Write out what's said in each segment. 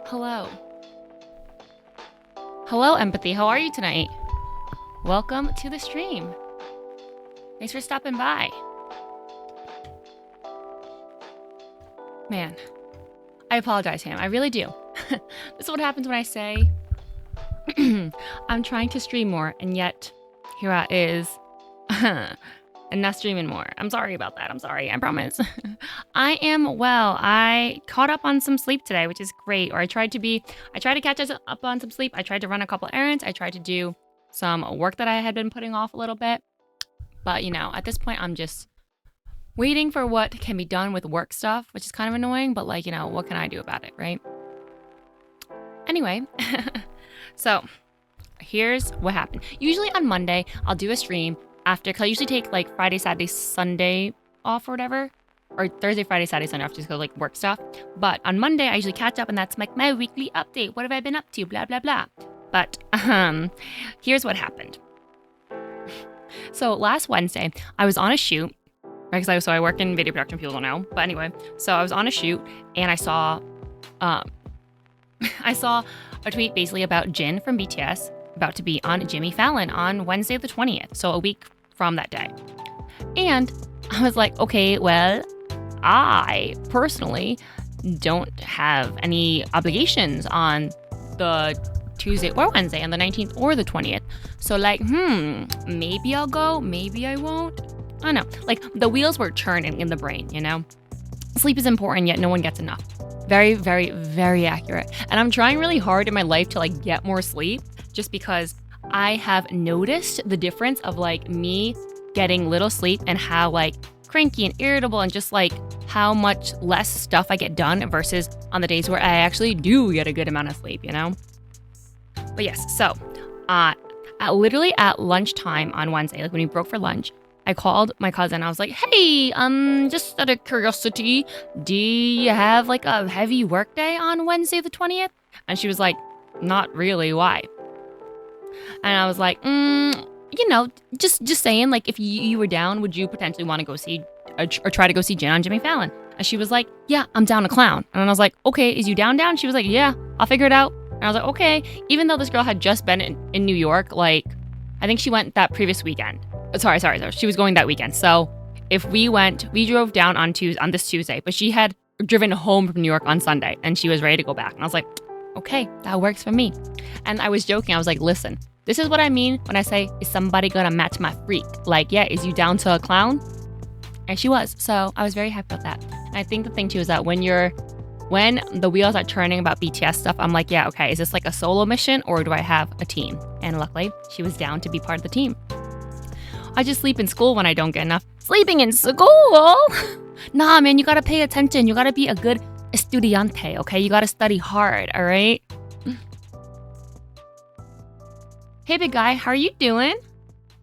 Hello. Hello, empathy. How are you tonight? Welcome to the stream. Thanks for stopping by. Man, I apologize, Ham. I really do. This is what happens when I say I'm trying to stream more, and yet here I is and not streaming more. I'm sorry about that. I'm sorry. I promise. I am well. I caught up on some sleep today, which is great. Or I tried to catch us up on some sleep. I tried to run a couple errands. I tried to do some work that I had been putting off a little bit. But, at this point, I'm just waiting for what can be done with work stuff, which is kind of annoying. But, what can I do about it, right? Anyway, so here's what happened. Usually on Monday, I'll do a stream after, because I usually take Friday, Saturday, Sunday off or whatever. Or Thursday, Friday, Saturday, Sunday off just because work stuff. But on Monday, I usually catch up and that's my weekly update. What have I been up to? Blah, blah, blah. But here's what happened. So last Wednesday, I was on a shoot. Right, so I work in video production, people don't know. But anyway, so I was on a shoot and I saw a tweet basically about Jin from BTS about to be on Jimmy Fallon on Wednesday the 20th. So a week from that day. And I was like, okay, well, I personally don't have any obligations on the Tuesday or Wednesday, on the 19th or the 20th. So maybe I'll go, maybe I won't. I don't know. The wheels were churning in the brain, Sleep is important, yet no one gets enough. Very, very, very accurate. And I'm trying really hard in my life to get more sleep just because I have noticed the difference of me getting little sleep and how cranky and irritable and just how much less stuff I get done versus on the days where I actually do get a good amount of sleep, But yes, so literally at lunchtime on Wednesday, when we broke for lunch, I called my cousin. I was like, hey, just out of curiosity, do you have a heavy work day on Wednesday the 20th? And she was like, not really, why? And I was like, just saying, if you were down, would you potentially want to go see or try to go see Jin on Jimmy Fallon? And she was like, yeah, I'm down to clown. And I was like, okay, is you down? She was like, yeah, I'll figure it out. And I was like, okay. Even though this girl had just been in New York, I think she went that previous weekend. Sorry. She was going that weekend. So if we drove down on this Tuesday, but she had driven home from New York on Sunday and she was ready to go back. And I was like, okay, that works for me. And I was joking. I was like, listen, this is what I mean when I say, is somebody gonna match my freak? Yeah, is you down to a clown? And she was. So I was very happy about that. And I think the thing too is that when the wheels are turning about BTS stuff, I'm like, yeah, okay, is this a solo mission or do I have a team? And luckily, she was down to be part of the team. I just sleep in school when I don't get enough sleeping in school. Nah, man, you gotta pay attention. You gotta be a good estudiante, okay? You gotta study hard, all right? Hey, big guy, how are you doing?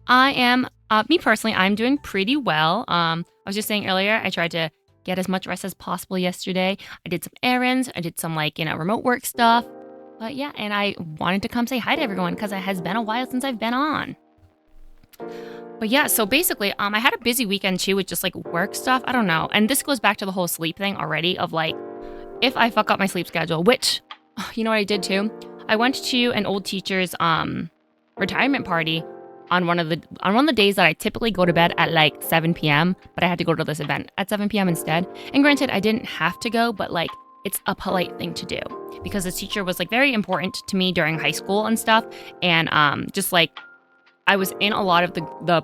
I am, me personally, I'm doing pretty well. I was just saying earlier, I tried to get as much rest as possible yesterday. I did some errands. I did some remote work stuff. But yeah, and I wanted to come say hi to everyone because it has been a while since I've been on. But yeah, so basically, I had a busy weekend too with just work stuff. I don't know. And this goes back to the whole sleep thing already of if I fuck up my sleep schedule, which, you know what I did too? I went to an old teacher's retirement party on one of the days that I typically go to bed at 7 p.m., but I had to go to this event at 7 p.m. instead. And granted, I didn't have to go, but it's a polite thing to do because this teacher was very important to me during high school and stuff. And just I was in a lot of the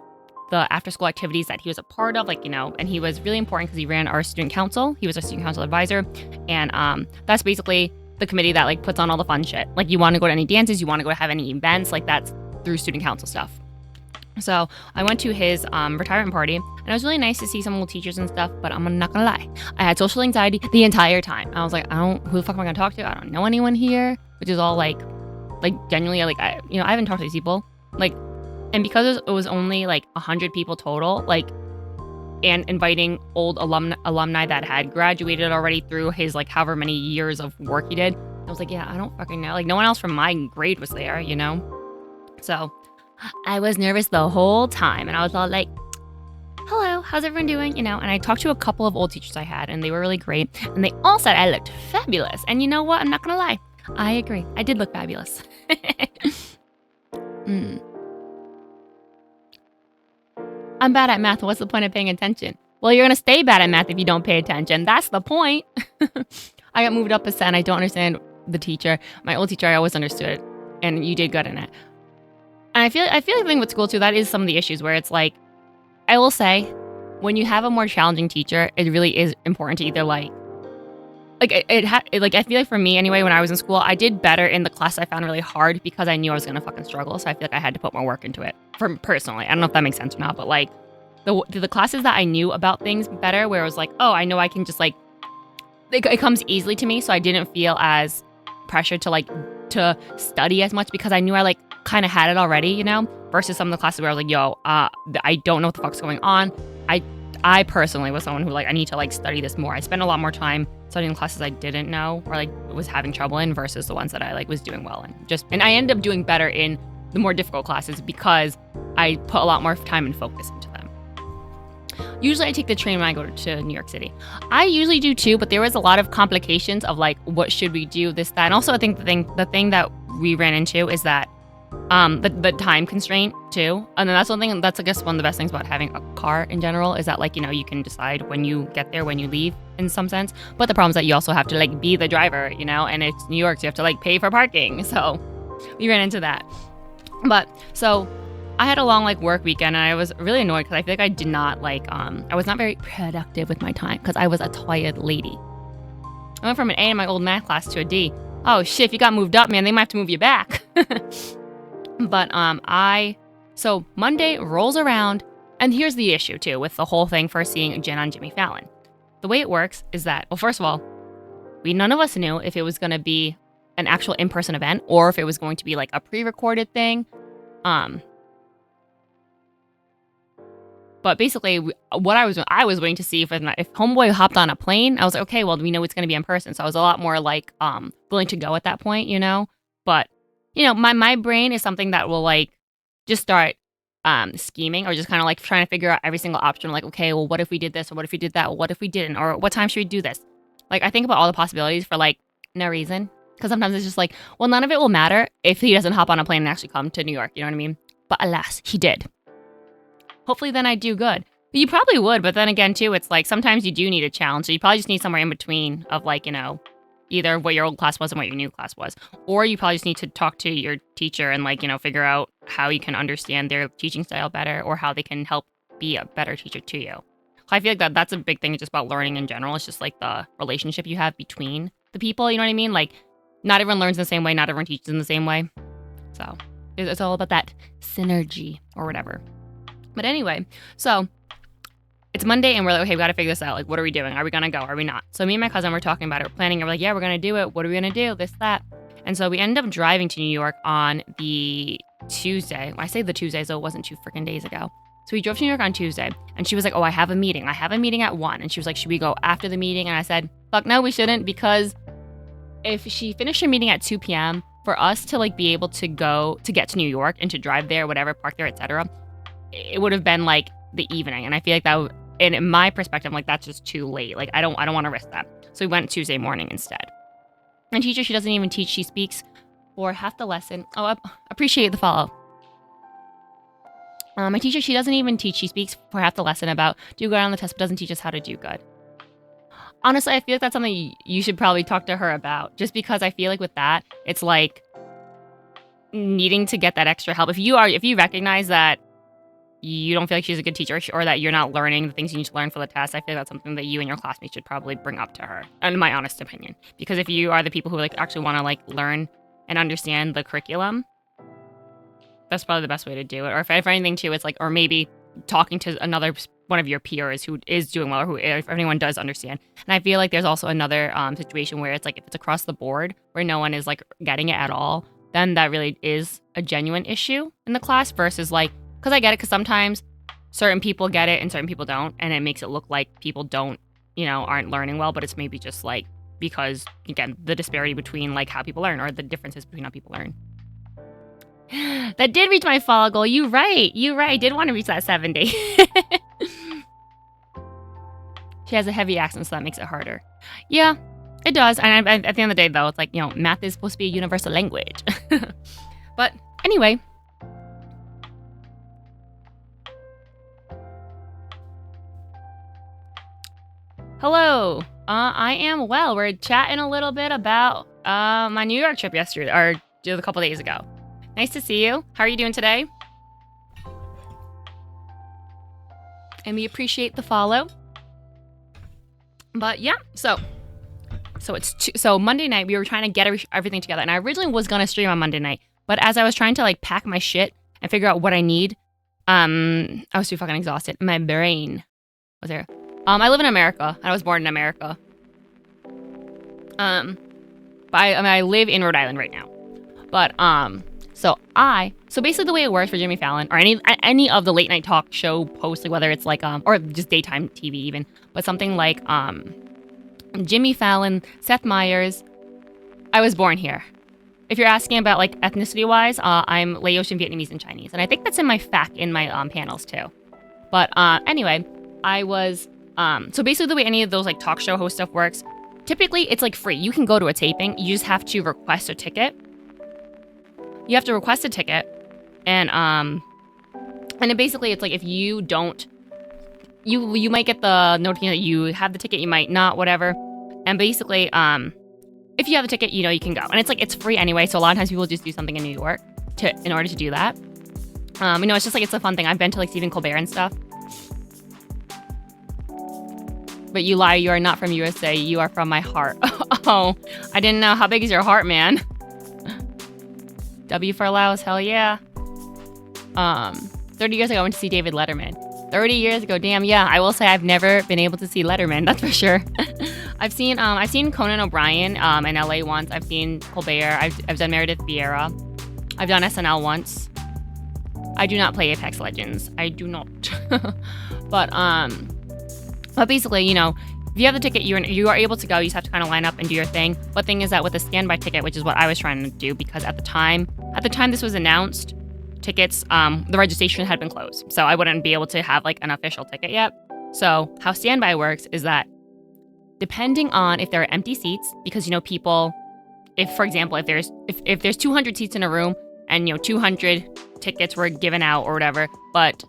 after school activities that he was a part of, and he was really important because he ran our student council. He was our student council advisor. And that's basically the committee that puts on all the fun shit. You want to go to any dances, you want to go to have any events, that's through student council stuff. So I went to his retirement party, and it was really nice to see some old teachers and stuff, but I'm not gonna lie. I had social anxiety the entire time. I was like, who the fuck am I gonna talk to? I don't know anyone here, which is all genuinely, I haven't talked to these people. And because it was only 100 people total, and inviting old alumni that had graduated already through his however many years of work he did, I was like, yeah, I don't fucking know. No one else from my grade was there, So I was nervous the whole time, and I was all like, hello, how's everyone doing? And I talked to a couple of old teachers I had, and they were really great. And they all said I looked fabulous. And you know what? I'm not going to lie. I agree. I did look fabulous. Mm. I'm bad at math. What's the point of paying attention? Well, you're going to stay bad at math if you don't pay attention. That's the point. I got moved up a set and I don't understand the teacher. My old teacher, I always understood it. And you did good in it. And I feel like the thing with school too, that is some of the issues where it's like, I will say, when you have a more challenging teacher, it really is important to either like I feel like for me anyway, when I was in school, I did better in the class I found really hard because I knew I was gonna fucking struggle. So I feel like I had to put more work into it. For personally, I don't know if that makes sense or not, but like the classes that I knew about things better, where it was like, oh, I know I can just like it comes easily to me, so I didn't feel as pressured to study as much because I knew I like kind of had it already, you know. Versus some of the classes where I was like, yo, I don't know what the fuck's going on. I personally was someone who like I need to like study this more. I spent a lot more time studying classes I didn't know or like was having trouble in versus the ones that I like was doing well in. And I ended up doing better in the more difficult classes because I put a lot more time and focus into them. Usually I take the train when I go to New York City. I usually do too, but there was a lot of complications of like what should we do, this, that. And also I think the thing that we ran into is that the time constraint too. And then that's one thing that's I guess one of the best things about having a car in general is that like, you know, you can decide when you get there, when you leave in some sense. But the problem is that you also have to like be the driver, you know, and it's New York, so you have to like pay for parking. So we ran into that. But so I had a long like work weekend and I was really annoyed because I feel like I did not like I was not very productive with my time because I was a tired lady. I went from an A in my old math class to a D. Oh shit, if you got moved up, man, they might have to move you back. But so Monday rolls around, and here's the issue too with the whole thing for seeing Jin on Jimmy Fallon. The way it works is that, well, first of all, none of us knew if it was going to be an actual in-person event or if it was going to be like a pre-recorded thing. But basically, what I was waiting to see if Homeboy hopped on a plane. I was like, okay, well, we know it's going to be in person, so I was a lot more like willing to go at that point, you know. But you know, my brain is something that will like just start scheming or just kind of like trying to figure out every single option. Like, okay, well, what if we did this or what if we did that? Or what if we didn't? Or what time should we do this? Like, I think about all the possibilities for like no reason. Because sometimes it's just like, well, none of it will matter if he doesn't hop on a plane and actually come to New York. You know what I mean? But alas, he did. Hopefully then I do good. You probably would. But then again, too, it's like sometimes you do need a challenge. So you probably just need somewhere in between of like, you know, either what your old class was and what your new class was. Or you probably just need to talk to your teacher and like, you know, figure out how you can understand their teaching style better or how they can help be a better teacher to you. I feel like that's a big thing just about learning in general. It's just like the relationship you have between the people, you know what I mean? Like not everyone learns in the same way, not everyone teaches in the same way. So it's all about that synergy or whatever. But anyway, so it's Monday and we're like, okay, we got to figure this out. Like, what are we doing? Are we going to go? Are we not? So me and my cousin were talking about it. We're planning. We're like, yeah, we're going to do it. What are we going to do? This, that. And so we ended up driving to New York on the Tuesday. I say the Tuesday, so it wasn't 2 freaking days ago. So we drove to New York on Tuesday and she was like, oh, I have a meeting. I have a meeting at 1. And she was like, should we go after the meeting? And I said, fuck no, we shouldn't, because if she finished her meeting at 2 p.m., for us to like be able to get to New York and to drive there, whatever, park there, etc., it would have been like the evening. And I feel like that and in my perspective, I'm like, that's just too late. Like, I don't want to risk that. So we went Tuesday morning instead. And teacher, she doesn't even teach. She speaks for half the lesson. Oh, I appreciate the follow. My teacher, she doesn't even teach. She speaks for half the lesson about do good on the test, but doesn't teach us how to do good. Honestly, I feel like that's something you should probably talk to her about. Just because I feel like with that, it's like needing to get that extra help. If you recognize that you don't feel like she's a good teacher or that you're not learning the things you need to learn for the test, I feel like that's something that you and your classmates should probably bring up to her, in my honest opinion. Because if you are the people who like actually want to like learn and understand the curriculum, that's probably the best way to do it. Or if anything too, it's like, or maybe talking to another one of your peers who is doing well, or who if anyone does understand. And I feel like there's also another situation where it's like if it's across the board where no one is like getting it at all, then that really is a genuine issue in the class versus like, because I get it, because sometimes certain people get it and certain people don't, and it makes it look like people don't, aren't learning well, but it's maybe just like because, again, the disparity between like how people learn or the differences between how people learn. That did reach my follow goal. You're right. I did want to reach that 70. She has a heavy accent, so that makes it harder. Yeah, It does. And at the end of the day, though, it's like, math is supposed to be a universal language. But anyway. Hello. I am well. We're chatting a little bit about my New York trip yesterday, or just a couple days ago. Nice to see you. How are you doing today? And we appreciate the follow. But yeah, so Monday night we were trying to get everything together, and I originally was gonna stream on Monday night, but as I was trying to like pack my shit and figure out what I need, I was too fucking exhausted. My brain was there. I live in America. I was born in America. But I live in Rhode Island right now. But so basically the way it works for Jimmy Fallon or any of the late night talk show hosts, like whether it's like or just daytime TV even, but something like Jimmy Fallon, Seth Meyers, I was born here. If you're asking about like ethnicity wise, I'm Laotian, Vietnamese, and Chinese, and I think that's in my panels too. But anyway, I was so basically the way any of those like talk show host stuff works, typically it's like free. You can go to a taping. You just have to request a ticket. You have to request a ticket, and then basically it's like if you don't, you might get the notification that you have the ticket, you might not, whatever. And basically, if you have the ticket, you can go, and it's free anyway. So a lot of times people just do something in New York in order to do that. It's just like it's a fun thing. I've been to like Stephen Colbert and stuff. But you lie, you are not from USA. You are from my heart. Oh, I didn't know. How big is your heart, man? W for Laos, hell yeah. 30 years ago, I went to see David Letterman. 30 years ago, damn, yeah. I will say I've never been able to see Letterman, that's for sure. I've seen Conan O'Brien in LA once. I've seen Colbert. I've done Meredith Vieira. I've done SNL once. I do not play Apex Legends. I do not. But basically, if you have the ticket, you are able to go. You just have to kind of line up and do your thing. But thing is that with a standby ticket, which is what I was trying to do, because at the time this was announced, tickets, the registration had been closed, so I wouldn't be able to have like an official ticket yet. So how standby works is that depending on if there are empty seats, because people, if for example, if there's 200 seats in a room and 200 tickets were given out or whatever, but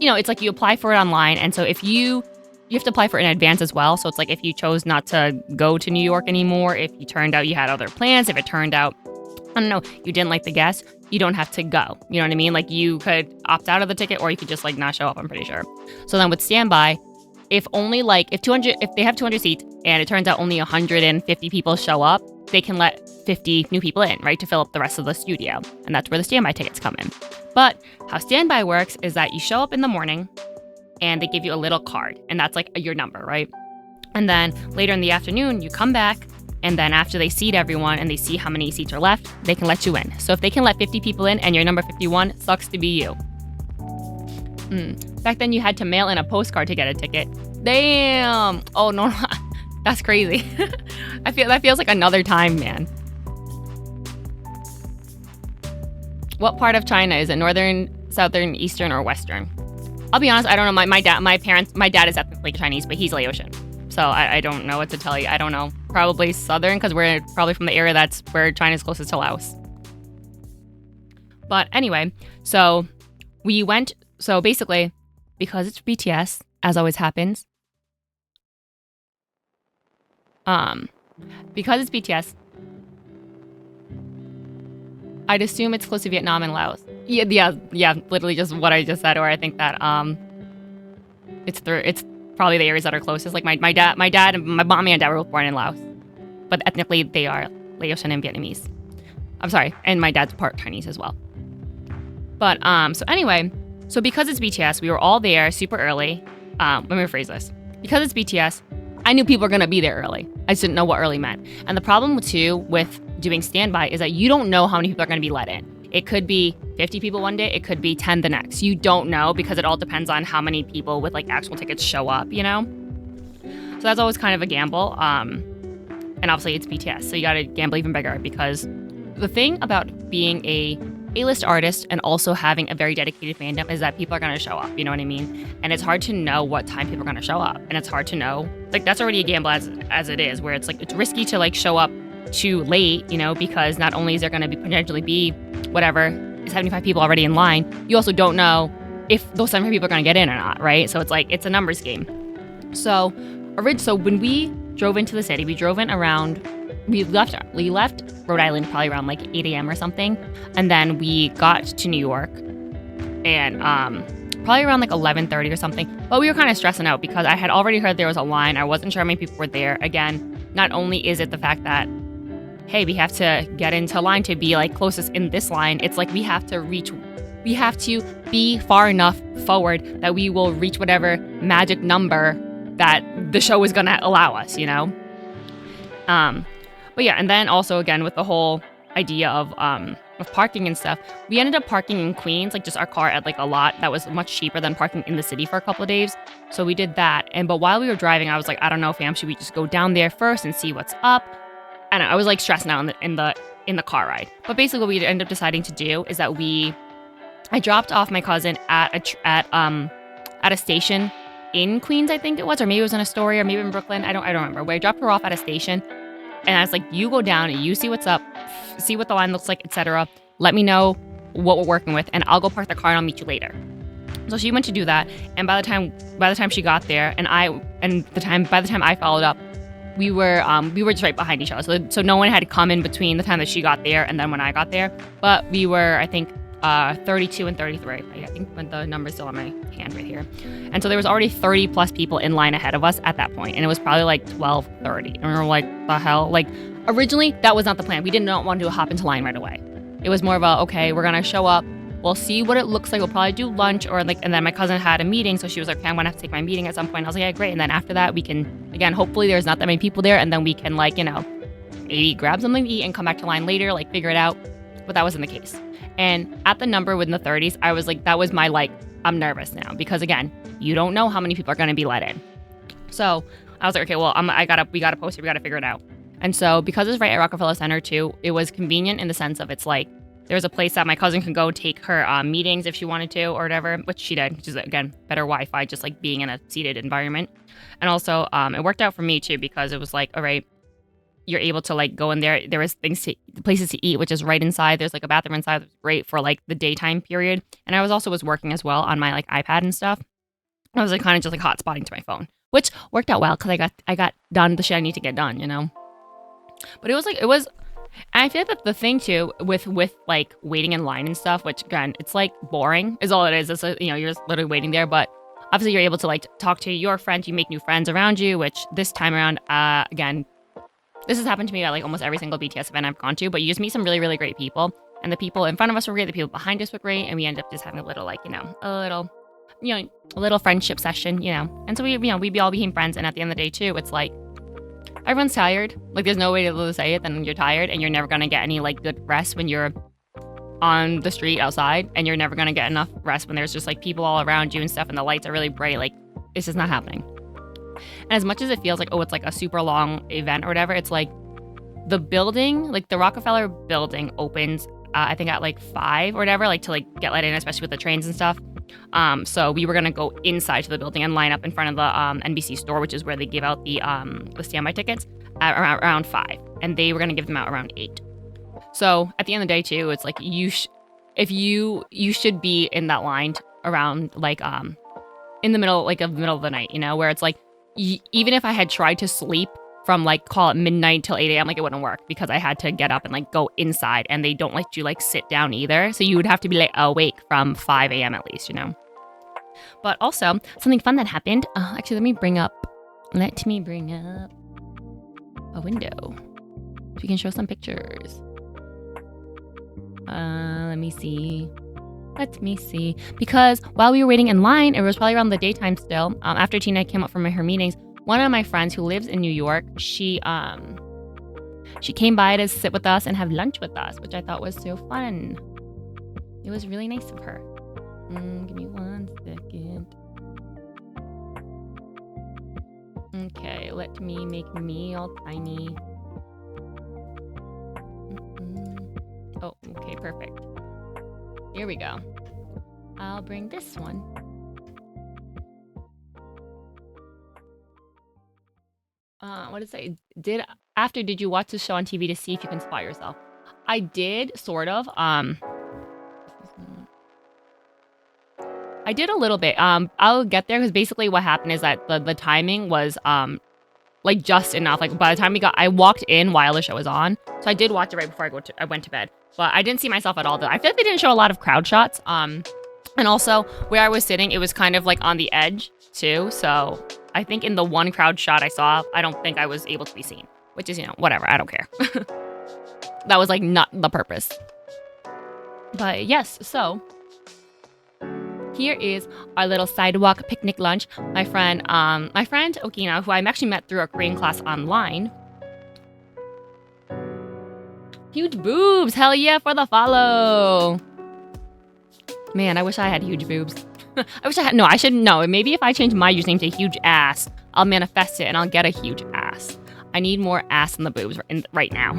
it's like you apply for it online, and so if you have to apply for it in advance as well. So it's like if you chose not to go to New York anymore, if you turned out you had other plans, if it turned out, I don't know, you didn't like the guest, you don't have to go. You know what I mean? Like you could opt out of the ticket, or you could just like not show up, I'm pretty sure. So then with standby, if they have 200 seats and it turns out only 150 people show up, they can let 50 new people in, right, to fill up the rest of the studio. And that's where the standby tickets come in. But how standby works is that you show up in the morning, and they give you a little card, and that's like your number, right? And then later in the afternoon, you come back, and then after they seat everyone and they see how many seats are left, they can let you in. So if they can let 50 people in and you're number 51, sucks to be you. Back then you had to mail in a postcard to get a ticket. Damn. Oh no, that's crazy. That feels like another time, man. What part of China is it? Northern, southern, eastern, or western? I'll be honest, I don't know. My dad is ethnically Chinese, but he's Laotian. So I don't know what to tell you. I don't know. Probably southern, because we're probably from the area that's where China's closest to Laos. But anyway, so we went. So basically, because it's BTS, as always happens. Because it's BTS, I'd assume it's close to Vietnam and Laos. Yeah, literally just what I just said, or I think that it's probably the areas that are closest. Like my dad and my mommy and dad were both born in Laos, but ethnically they are Laotian and Vietnamese. I'm sorry, and my dad's part Chinese as well. But so anyway, so because it's BTS, we were all there super early. Let me rephrase this. Because it's BTS, I knew people were gonna be there early. I just didn't know what early meant. And the problem too with doing standby is that you don't know how many people are gonna be let in. It could be 50 people one day, it could be 10 the next. You don't know, because it all depends on how many people with like actual tickets show up, So that's always kind of a gamble. And obviously it's BTS, so you gotta gamble even bigger, because the thing about being a A-list artist and also having a very dedicated fandom is that people are going to show up, you know what I mean? And it's hard to know what time people are going to show up. And it's hard to know, like, that's already a gamble as it is, where it's like, it's risky to like show up too late, you know, because not only is there going to be potentially be whatever 75 people already in line, you also don't know if those 75 people are going to get in or not, right? So it's like, it's a numbers game. So when we drove into the city, we drove in around, we left Rhode Island probably around like 8 a.m. or something. And then we got to New York and probably around like 11:30 or something. But we were kind of stressing out because I had already heard there was a line. I wasn't sure how many people were there. Again, not only is it the fact that, hey, we have to get into line to be like closest in this line, it's like we have to be far enough forward that we will reach whatever magic number that the show is going to allow us, you know? But yeah, and then also again with the whole idea of parking and stuff, we ended up parking in Queens, like just our car at like a lot that was much cheaper than parking in the city for a couple of days. So we did that. But while we were driving, I was like, I don't know, fam, should we just go down there first and see what's up? And I was like stressing out in the car ride. But basically what we ended up deciding to do is that I dropped off my cousin at a station in Queens, I think it was, or maybe it was in Astoria, or maybe in Brooklyn. I don't remember. Where I dropped her off at a station, and I was like, "You go down and you see what's up, see what the line looks like, etc. Let me know what we're working with, and I'll go park the car and I'll meet you later." So she went to do that, and by the time she got there, by the time I followed up, we were just right behind each other. So no one had come in between the time that she got there and then when I got there. But we were, I think, 32 and 33. I think when the number's still on my hand right here. And so there was already 30 plus people in line ahead of us at that point, and it was probably like 12:30. And we were like, the hell? Like, originally that was not the plan. We did not want to hop into line right away. It was more of a, okay, we're gonna show up. We'll see what it looks like. We'll probably do lunch or like, and then my cousin had a meeting, so she was like, okay, I'm gonna have to take my meeting at some point. I was like, yeah, great. And then after that, we can, again, hopefully there's not that many people there, and then we can like, you know, maybe grab something to eat and come back to line later, like figure it out. But that wasn't the case. And at the number within the 30s, I was like, that was my like, I'm nervous now because again, you don't know how many people are gonna be let in. So I was like, okay, well, we gotta post it, we gotta figure it out. And so because it's right at Rockefeller Center too, it was convenient in the sense of it's like, there was a place that my cousin could go take her meetings if she wanted to or whatever, which she did, which is, again, better Wi-Fi, just like being in a seated environment. And also, it worked out for me too because it was like, all right, you're able to like go in there. There was places to eat, which is right inside. There's like a bathroom inside that's great for like the daytime period. And I was working as well on my like iPad and stuff. I was like kind of just like hotspotting to my phone, which worked out well because I got done the shit I need to get done, you know? But it was. And I feel like that the thing too with like waiting in line and stuff, which again, it's like boring is all it is. It's you know, you're just literally waiting there, but obviously you're able to like talk to your friends, you make new friends around you, which this time around, again, this has happened to me at like almost every single BTS event I've gone to, but you just meet some really, really great people. And the people in front of us were great, the people behind us were great, and we ended up just having a little like, you know, a little friendship session, you know. And so we all became friends, and at the end of the day too, it's like everyone's tired. Like, there's no way to say it than you're tired, and you're never gonna get any like good rest when you're on the street outside, and you're never gonna get enough rest when there's just like people all around you and stuff, and the lights are really bright. Like, this is not happening. And as much as it feels like, oh, it's like a super long event or whatever, it's like the building, like the Rockefeller building opens, I think at like 5 or whatever, like to like get let in, especially with the trains and stuff. So we were gonna go inside to the building and line up in front of the NBC store, which is where they give out the standby tickets at around 5, and they were gonna give them out around 8. So at the end of the day too, it's like you should be in that line around like in the middle of the night, you know, where it's like even if I had tried to sleep from like call it midnight till 8 a.m. like it wouldn't work because I had to get up and like go inside, and they don't let you like sit down either. So you would have to be like awake from 5 a.m. at least, you know. But also something fun that happened. Actually, let me bring up a window so we can show some pictures. Let me see. Because while we were waiting in line, it was probably around the daytime still. After Tina came up from her meetings, one of my friends who lives in New York, she came by to sit with us and have lunch with us, which I thought was so fun. It was really nice of her. Give me 1 second. Okay, let me make me all tiny. Oh, okay, perfect. Here we go. I'll bring this one. What did it say? Did you watch the show on TV to see if you can spot yourself? I did, sort of. I did a little bit. I'll get there because basically what happened is that the timing was like just enough. Like by the time I walked in while the show was on, so I did watch it right before I went to bed. But I didn't see myself at all. Though I feel like they didn't show a lot of crowd shots. And also where I was sitting, it was kind of like on the edge too. So I think in the one crowd shot I saw, I don't think I was able to be seen. Which is, whatever. I don't care. That was like not the purpose. But yes, so here is our little sidewalk picnic lunch. My friend Okina, who I actually met through a Korean class online. Huge boobs, hell yeah for the follow. Man, I wish I had huge boobs. I shouldn't know. Maybe if I change my username to huge ass, I'll manifest it and I'll get a huge ass. I need more ass in the boobs right now.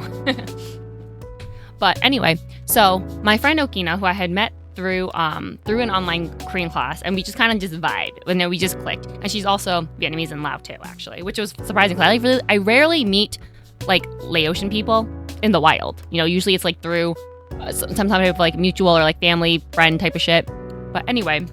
But anyway, so my friend Okina, who I had met through an online Korean class, and we just kind of just vibed, and then we just clicked. And she's also Vietnamese and Lao too, actually, which was surprising. I rarely meet like Laotian people in the wild. Usually it's like through some type of like mutual or like family friend type of shit. But anyway,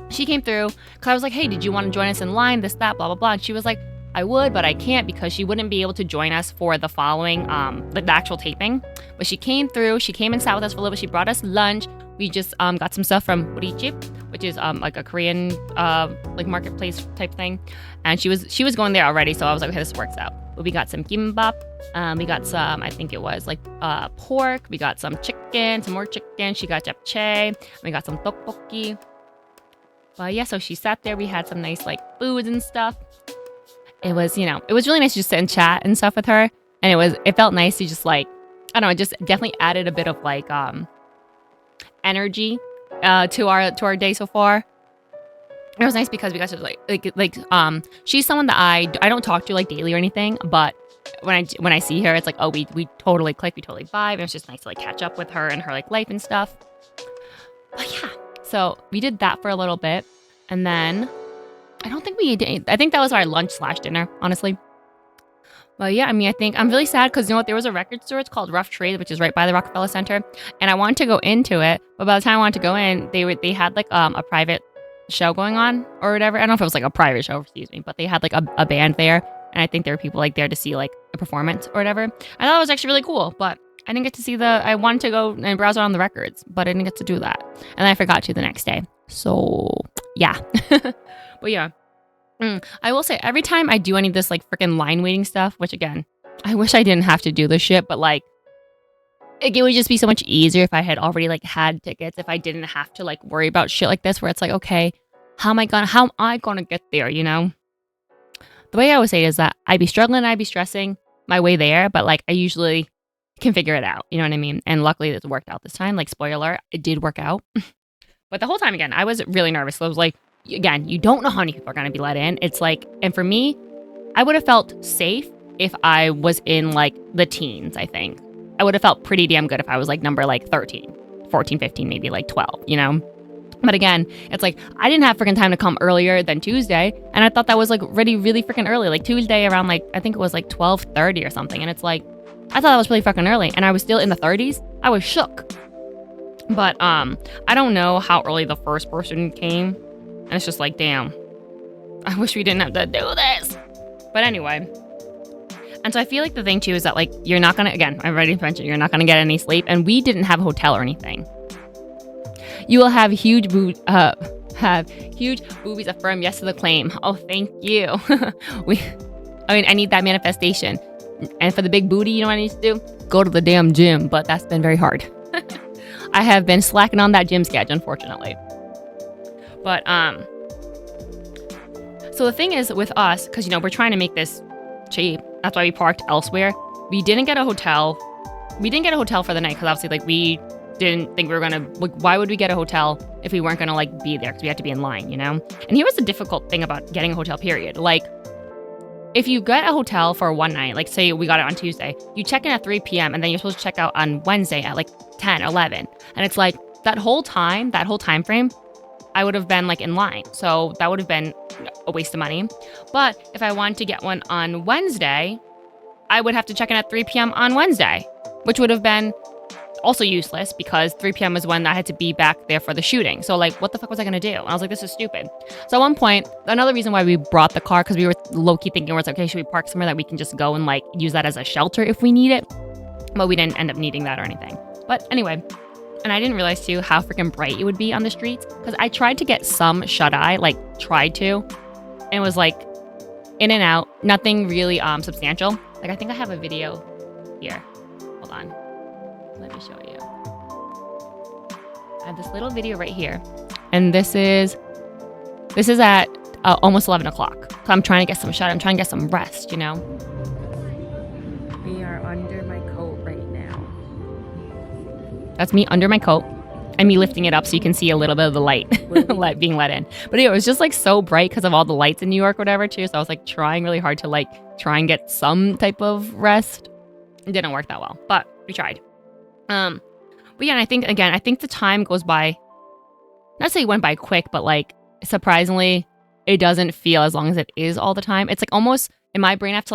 she came through because I was like, hey, did you want to join us in line? This, that, blah, blah, blah. And she was like, I would, but I can't because she wouldn't be able to join us for the following, the actual taping. But she came through. She came and sat with us for a little bit. She brought us lunch. We just got some stuff from Urichip, which is like a Korean like marketplace type thing. And she was going there already, so I was like, okay, this works out. But we got some gimbap. We got some, I think it was like pork. We got some chicken, some more chicken. She got japchae. We got some tteokbokki. But yeah, so she sat there. We had some nice like foods and stuff. It was, it was really nice to just sit and chat and stuff with her. And it felt nice to just like, I don't know, it just definitely added a bit of like energy to our day so far. It was nice because we got to like she's someone that I don't talk to like daily or anything, but when I see her, it's like, oh, we totally click, we totally vibe. And it's just nice to like catch up with her and her like life and stuff. But yeah, so we did that for a little bit, and then I don't think we did. I think that was our lunch/dinner, honestly. But yeah, I mean, I think I'm really sad because you know what? There was a record store. It's called Rough Trade, which is right by the Rockefeller Center, and I wanted to go into it, but by the time I wanted to go in, they had like a private show going on or whatever. I don't know if it was like a private show, excuse me, but they had like a band there, and I think there were people like there to see like a performance or whatever. I thought it was actually really cool, but I didn't get to see I wanted to go and browse around the records, but I didn't get to do that, and I forgot to the next day. So yeah, but yeah. I will say every time I do any of this like freaking line waiting stuff, which again, I wish I didn't have to do this shit, but like it would just be so much easier if I had already like had tickets, if I didn't have to like worry about shit like this where it's like, okay, how am I gonna get there, The way I would say it is that I'd be struggling, I'd be stressing my way there, but like I usually can figure it out, you know what I mean? And luckily it worked out this time. Like spoiler, it did work out. But the whole time again, I was really nervous. So I was like, again, you don't know how many people are going to be let in. It's like, and for me, I would have felt safe if I was in like the teens, I think. I would have felt pretty damn good if I was like number like 13, 14, 15, maybe like 12, But again, it's like, I didn't have freaking time to come earlier than Tuesday. And I thought that was like really, really freaking early. Like Tuesday around like, I think it was like 12:30 or something. And it's like, I thought that was really fucking early. And I was still in the 30s. I was shook. But I don't know how early the first person came. And it's just like, damn, I wish we didn't have to do this. But anyway. And so I feel like the thing too is that like, you're not going to, again, I've already mentioned, you're not going to get any sleep. And we didn't have a hotel or anything. You will have huge boobies affirm yes to the claim. Oh, thank you. I need that manifestation. And for the big booty, you know what I need to do? Go to the damn gym. But that's been very hard. I have been slacking on that gym sketch, unfortunately. But, so the thing is with us, because, we're trying to make this cheap. That's why we parked elsewhere. We didn't get a hotel. We didn't get a hotel for the night because obviously, like, we didn't think we were going to, like, why would we get a hotel if we weren't going to, like, be there? Because we had to be in line, And here was the difficult thing about getting a hotel, period. Like, if you get a hotel for one night, like, say we got it on Tuesday, you check in at 3 p.m. and then you're supposed to check out on Wednesday at, like, 10, 11. And it's like, that whole time frame, I would have been like in line. So that would have been a waste of money. But if I wanted to get one on Wednesday, I would have to check in at 3 p.m. on Wednesday, which would have been also useless because 3 p.m. is when I had to be back there for the shooting. So like, what the fuck was I gonna do? And I was like, this is stupid. So at one point, another reason why we brought the car, because we were low-key thinking, we're like, okay, should we park somewhere that we can just go and like use that as a shelter if we need it? But we didn't end up needing that or anything. But anyway, and I didn't realize too how freaking bright it would be on the streets, because I tried to get some shut-eye, like tried to, and it was like in and out, nothing really substantial. Like I think I have a video here. Hold on. Let me show you. I have this little video right here. And this is at almost 11 o'clock. So I'm trying to get some shut. I'm trying to get some rest, you know? We are under my coat right now. That's me under my coat. And me lifting it up so you can see a little bit of the light being let in. But anyway, it was just like so bright because of all the lights in New York or whatever too. So I was like trying really hard to like try and get some type of rest. It didn't work that well, but we tried. But yeah, and I think the time goes by, not to say it went by quick, but like surprisingly, it doesn't feel as long as it is all the time. It's like almost in my brain, I have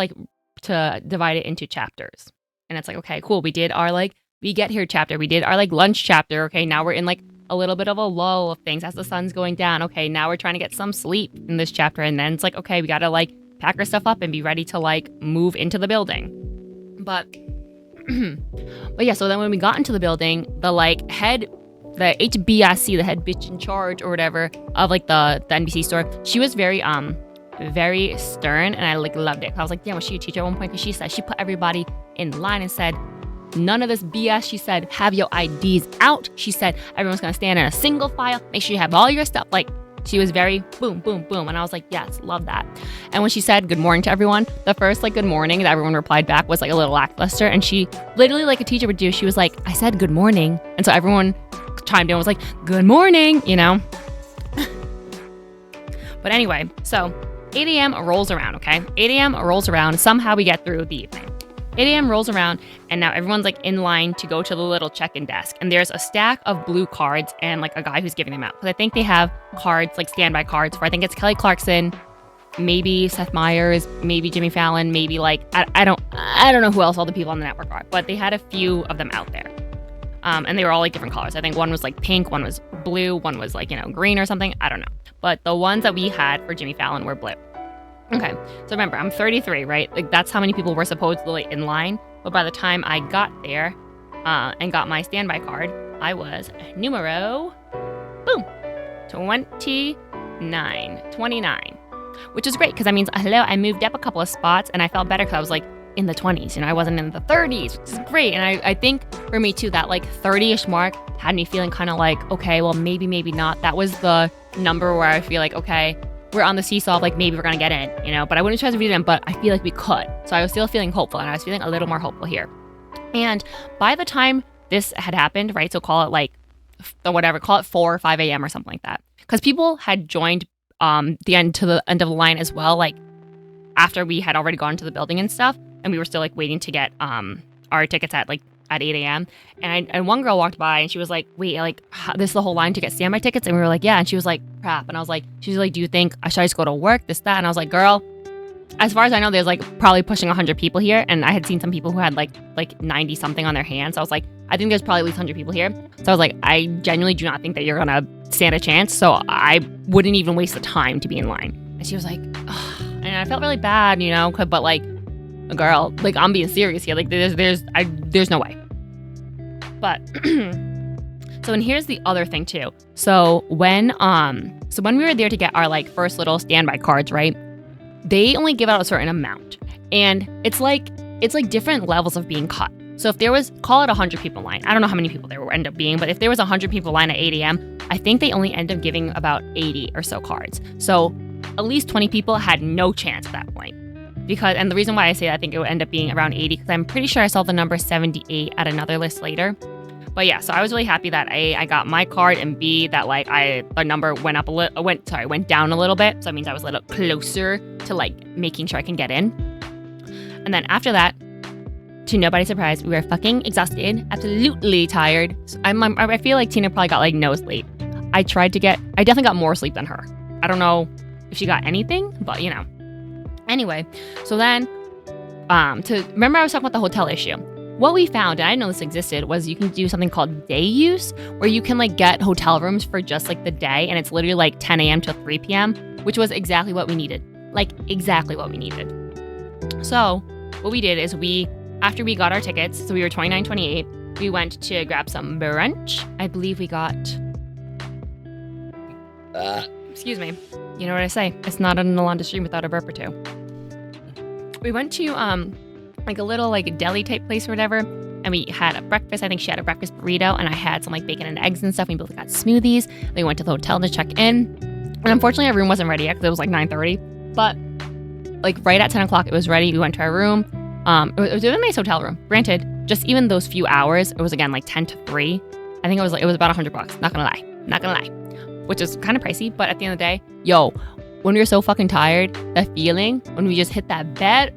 to divide it into chapters. And it's like, okay, cool. We did our like, we get here chapter. We did our like lunch chapter. Okay. Now we're in like a little bit of a lull of things as the sun's going down. Okay. Now we're trying to get some sleep in this chapter. And then it's like, okay, we got to like pack our stuff up and be ready to like move into the building. But yeah, so then when we got into the building, the HBIC, the head bitch in charge or whatever of like the NBC store, she was very stern, and I like loved it. I was like, yeah, was she a teacher at one point? Because she said she put everybody in line and said, none of this BS. She said, have your IDs out. She said, everyone's gonna stand in a single file. Make sure you have all your stuff. Like, she was very boom, boom, boom. And I was like, yes, love that. And when she said good morning to everyone, the first like good morning that everyone replied back was like a little lackluster. And she literally, like a teacher would do, she was like, I said good morning. And so everyone chimed in and was like, good morning, you know? But anyway, so 8 a.m. rolls around, okay? 8 a.m. rolls around. Somehow we get through the evening. 8 a.m. rolls around, and now everyone's like in line to go to the little check-in desk. And there's a stack of blue cards and like a guy who's giving them out. Because I think they have cards, like standby cards for, I think it's Kelly Clarkson, maybe Seth Meyers, maybe Jimmy Fallon, maybe like, I don't know who else all the people on the network are. But they had a few of them out there. And they were all like different colors. I think one was like pink, one was blue, one was like, you know, green or something. I don't know. But the ones that we had for Jimmy Fallon were blue. Okay, so remember, I'm 33, right? Like, that's how many people were supposedly in line. But by the time I got there and got my standby card, I was numero, boom, 29, which is great because that means, hello, I moved up a couple of spots and I felt better because I was like in the 20s, you know, I wasn't in the 30s, which is great. And I think for me too, that like 30-ish mark had me feeling kind of like, okay, well, maybe not. That was the number where I feel like, okay, we're on the seesaw of like, maybe we're gonna get in, you know, but I wouldn't try to read it in, but I feel like we could. So I was still feeling hopeful, and I was feeling a little more hopeful here. And by the time this had happened, right, so call it like, call it 4 or 5 a.m. or something like that. Because people had joined the end of the line as well, like after we had already gone to the building and stuff, and we were still like waiting to get our tickets at 8 a.m. And one girl walked by and she was like, wait, like, this is the whole line to get standby tickets? And we were like, yeah. And she was like, crap. And I was like, she's like, do you think I should just go to work, this, that? And I was like, girl, as far as I know, there's like probably pushing 100 people here. And I had seen some people who had like 90 something on their hands. So I was like, I think there's probably at least 100 people here. So I was like, I genuinely do not think that you're gonna stand a chance. So I wouldn't even waste the time to be in line. And she was like, ugh. And I felt really bad, you know, but like, girl, like, I'm being serious here. Like, there's no way. But so, and here's the other thing too. So when we were there to get our like first little standby cards, right? They only give out a certain amount, and it's like different levels of being cut. So if there was, call it 100 people in line. I don't know how many people there will end up being, but if there was 100 people in line at 8 a.m., I think they only end up giving about 80 or so cards. So at least 20 people had no chance at that point. And the reason why I say that, I think it would end up being around 80, because I'm pretty sure I saw the number 78 at another list later. But yeah, so I was really happy that I got my card, and B, that like the number went down a little bit. So that means I was a little closer to like making sure I can get in. And then after that, to nobody's surprise, we were fucking exhausted, absolutely tired. I feel like Tina probably got like no sleep. I definitely got more sleep than her. I don't know if she got anything, but you know. Anyway, so then, remember I was talking about the hotel issue. What we found, and I didn't know this existed, was you can do something called day use, where you can like get hotel rooms for just like the day, and it's literally like 10 a.m. till 3 p.m., which was exactly what we needed. Like exactly what we needed. So what we did is after we got our tickets, so we were 29, 28, we went to grab some brunch. I believe we got, excuse me, you know what I say? It's not an Alonda stream without a burp or two. We went to like a little like deli type place or whatever, and we had a breakfast. I think she had a breakfast burrito, and I had some like bacon and eggs and stuff. We both got smoothies. We went to the hotel to check in, and unfortunately our room wasn't ready yet because it was like 9:30. But like right at 10 o'clock, it was ready. We went to our room. It was a nice hotel room. Granted, just even those few hours, it was again like 10 to 3. I think it was about $100. Not gonna lie, which is kind of pricey. But at the end of the day, yo, when we were so fucking tired, the feeling when we just hit that bed,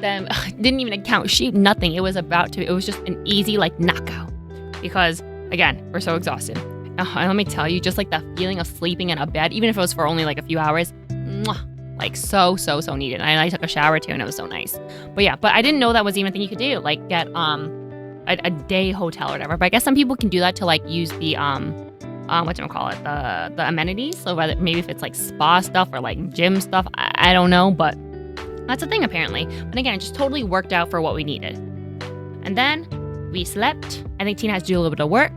then didn't even account shoot nothing. It was just an easy like knockout because again, we're so exhausted. And let me tell you, just like the feeling of sleeping in a bed, even if it was for only like a few hours, like so needed. And I took a shower too, and it was so nice. But yeah, but I didn't know that was even a thing you could do, like get a day hotel or whatever. But I guess some people can do that to like use the whatchamacallit, the amenities. So whether maybe if it's like spa stuff or like gym stuff, I don't know, but that's a thing apparently. But again, it just totally worked out for what we needed. And then we slept. I think Tina has to do a little bit of work,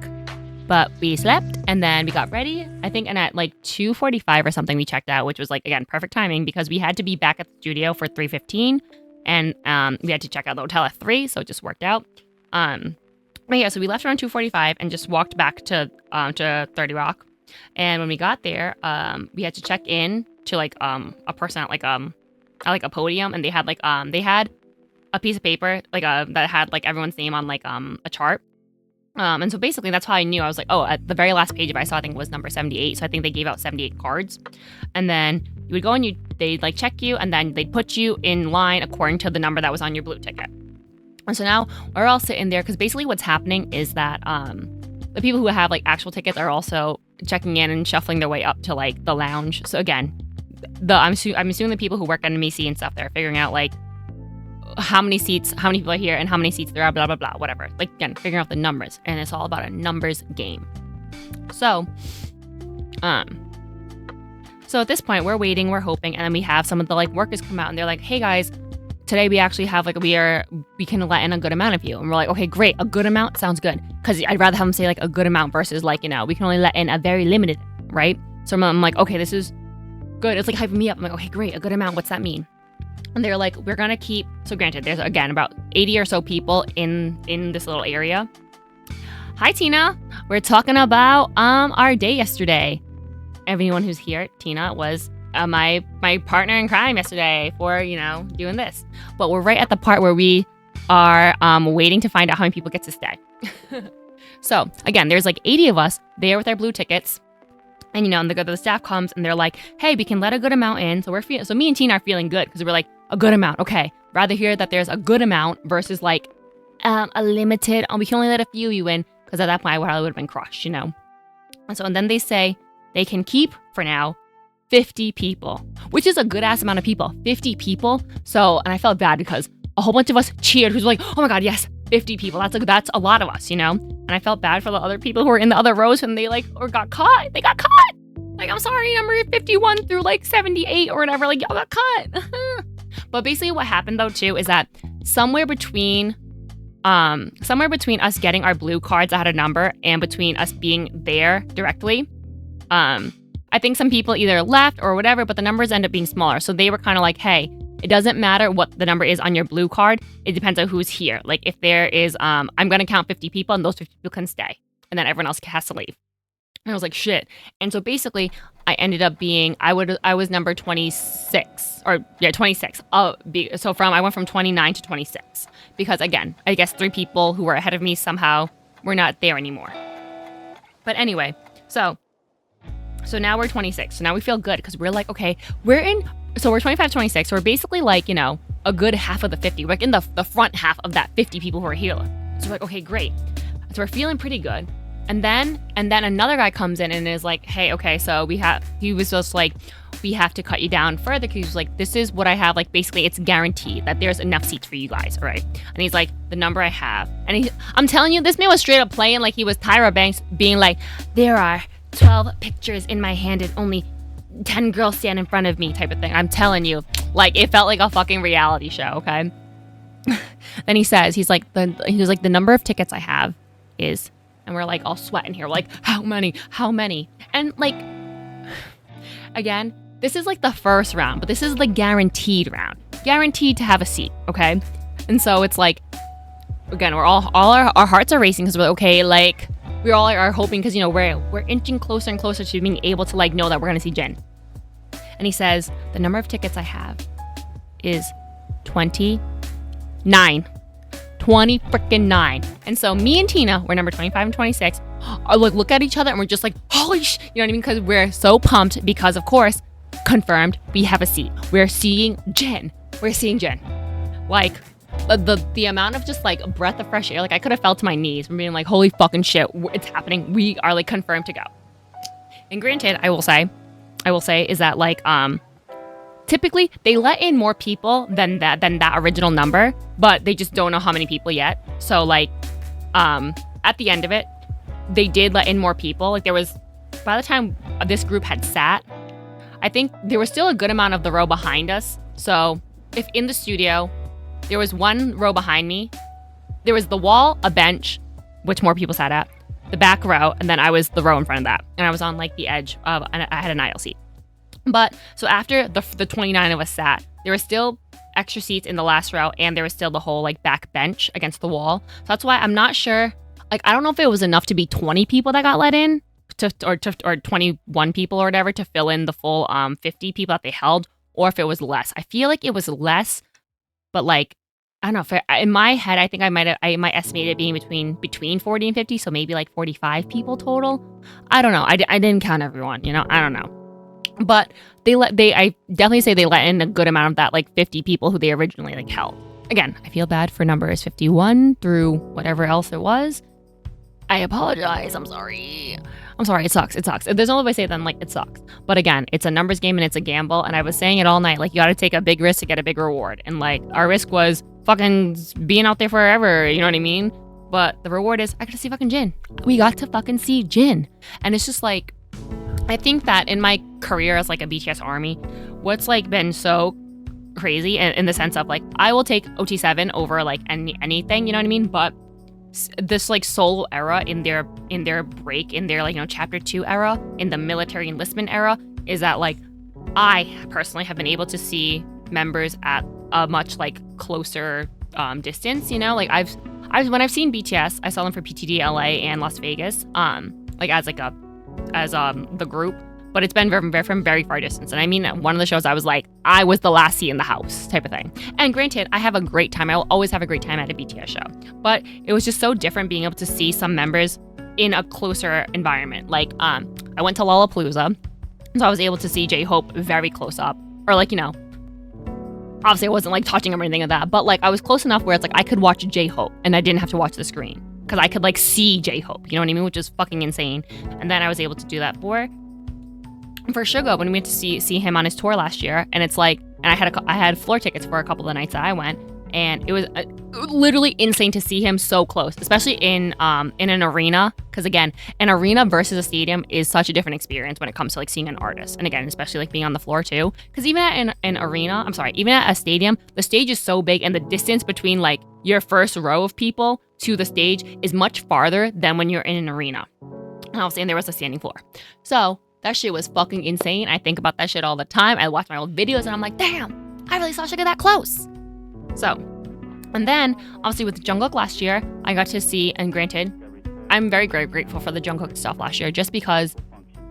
but we slept and then we got ready. I think, and at like 2:45 or something, we checked out, which was like, again, perfect timing because we had to be back at the studio for 3:15, and we had to check out the hotel at 3, so it just worked out. But yeah, so we left around 2:45 and just walked back to 30 Rock. And when we got there, we had to check in to like a person at a podium, and they had a piece of paper like that had like everyone's name on like a chart. And so basically that's how I knew. I was like, oh, at the very last page if I saw, I think it was number 78. So I think they gave out 78 cards. And then you would go and they'd like check you, and then they'd put you in line according to the number that was on your blue ticket. And so now we're all sitting there because basically what's happening is that the people who have like actual tickets are also checking in and shuffling their way up to like the lounge. So again, I'm assuming the people who work at NBC and stuff, they're figuring out like how many people are here and how many seats there are, blah, blah, blah, whatever. Like, again, figuring out the numbers. And it's all about a numbers game. So at this point, we're waiting, we're hoping, and then we have some of the like workers come out and they're like, hey guys, today we actually have like, we can let in a good amount of you. And we're like, okay, great. A good amount sounds good. Because I'd rather have them say like a good amount versus like, you know, we can only let in a very limited, right? So I'm like, okay, this is good. It's like hyping me up. I'm like, okay, great. A good amount. What's that mean? And they're like, we're going to keep, so granted, there's again about 80 or so people in this little area. Hi, Tina. We're talking about our day yesterday. Everyone who's here, Tina was my partner in crime yesterday for, you know, doing this. But we're right at the part where we are waiting to find out how many people get to stay. So again, there's like 80 of us there with our blue tickets. And, you know, and the staff comes and they're like, hey, we can let a good amount in. So so me and Tina are feeling good because we're like, a good amount. Okay. Rather hear that there's a good amount versus like a limited, we can only let a few you in. Because at that point, I probably would have been crushed, you know. And then they say they can keep, for now, 50 people, which is a good ass amount of people. 50 people. So, and I felt bad because a whole bunch of us cheered. Who's like, oh my God, yes, 50 people. That's a lot of us, you know. And I felt bad for the other people who were in the other rows when they like or got caught. They got caught. Like, I'm sorry, number 51 through like 78 or whatever. Like, y'all got caught. But basically, what happened though too is that somewhere between us getting our blue cards that had a number and between us being there directly, I think some people either left or whatever, but the numbers end up being smaller. So they were kind of like, hey, it doesn't matter what the number is on your blue card. It depends on who's here. Like if there is, I'm going to count 50 people and those 50 people can stay. And then everyone else has to leave. And I was like, shit. And so basically I ended up being, I was number 26 or yeah, 26. I went from 29 to 26 because again, I guess 3 people who were ahead of me somehow were not there anymore. But anyway, so now we're 26. So now we feel good because we're like, okay, we're 25, 26. So we're basically like, you know, a good half of the 50. We're like in the front half of that 50 people who are here. So we're like, okay, great. So we're feeling pretty good. And then another guy comes in and is like, hey, okay, so he was just like, we have to cut you down further, because he was like, this is what I have, like basically it's guaranteed that there's enough seats for you guys, all right? And he's like, the number I have. And I'm telling you, this man was straight up playing like he was Tyra Banks, being like, there are 12 pictures in my hand and only 10 girls stand in front of me type of thing. I'm telling you, like it felt like a fucking reality show, okay? Then he says, he was like, the number of tickets I have is, and we're like all sweating here, we're like, how many? And like, again, this is like the first round, but this is the guaranteed round. Guaranteed to have a seat, okay? And so it's like, again, we're all our hearts are racing because we're like, okay, like, we all are hoping, because, you know, we're inching closer and closer to being able to, like, know that we're going to see Jin. And he says, the number of tickets I have is 29. 20 freaking 9. And so me and Tina, we're number 25 and 26, are like, look at each other and we're just like, holy sh, you know what I mean? Because we're so pumped because, of course, confirmed, we have a seat. We're seeing Jin. Like, the amount of just like breath of fresh air, like I could have fell to my knees from being like, holy fucking shit, it's happening. We are like confirmed to go. And granted, I will say is that like, typically they let in more people than that original number, but they just don't know how many people yet. So like, at the end of it, they did let in more people. Like there was, by the time this group had sat, I think there was still a good amount of the row behind us. So if in the studio, there was one row behind me, there was the wall, a bench, which more people sat at, the back row, and then I was the row in front of that. And I was on like the edge of, and I had an aisle seat. But so after the 29 of us sat, there were still extra seats in the last row, and there was still the whole like back bench against the wall. So that's why I'm not sure. Like, I don't know if it was enough to be 20 people that got let in, or 21 people or whatever to fill in the full 50 people that they held, or if it was less. I feel like it was less, but like, I don't know. In my head, I think I might estimate it being between 40 and 50, so maybe like 45 people total. I don't know. I didn't count everyone. You know, I don't know. But I definitely say they let in a good amount of that, like 50 people who they originally like held. Again, I feel bad for numbers 51 through whatever else it was. I apologize. I'm sorry. It sucks. If there's no other way to say it, then like it sucks. But again, it's a numbers game and it's a gamble. And I was saying it all night, like you got to take a big risk to get a big reward. And like our risk was fucking being out there forever. You know what I mean? But the reward is I got to see fucking Jin. We got to fucking see Jin. And it's just like, I think that in my career as like a BTS ARMY, what's like been so crazy in the sense of like, I will take OT7 over like anything, you know what I mean? But this like solo era in their break, in their like, you know, chapter 2 era, in the military enlistment era, is that like, I personally have been able to see members at a much like closer distance, you know? Like when I've seen BTS, I saw them for PTD LA and Las Vegas, like as the group, but it's been from very far distance. And I mean, one of the shows I was like, I was the last seat in the house type of thing. And granted, I have a great time. I will always have a great time at a BTS show, but it was just so different being able to see some members in a closer environment. Like, I went to Lollapalooza, so I was able to see J-Hope very close up, or like, you know, obviously I wasn't like touching him or anything like that, but like I was close enough where it's like I could watch J-Hope and I didn't have to watch the screen, because I could like see J-Hope, you know what I mean? Which is fucking insane. And then I was able to do that for Suga when we went to see him on his tour last year. And it's like, and I had floor tickets for a couple of the nights that I went, and it was literally insane to see him so close, especially in an arena. Because again, an arena versus a stadium is such a different experience when it comes to like seeing an artist. And again, especially like being on the floor too. Because even at even at a stadium, the stage is so big, and the distance between like your first row of people to the stage is much farther than when you're in an arena. And obviously, and there was a standing floor. So that shit was fucking insane. I think about that shit all the time. I watch my old videos and I'm like, damn, I really saw Suga that close. So, and then obviously with Jungkook last year, I got to see, and granted, I'm very, very grateful for the Jungkook stuff last year, just because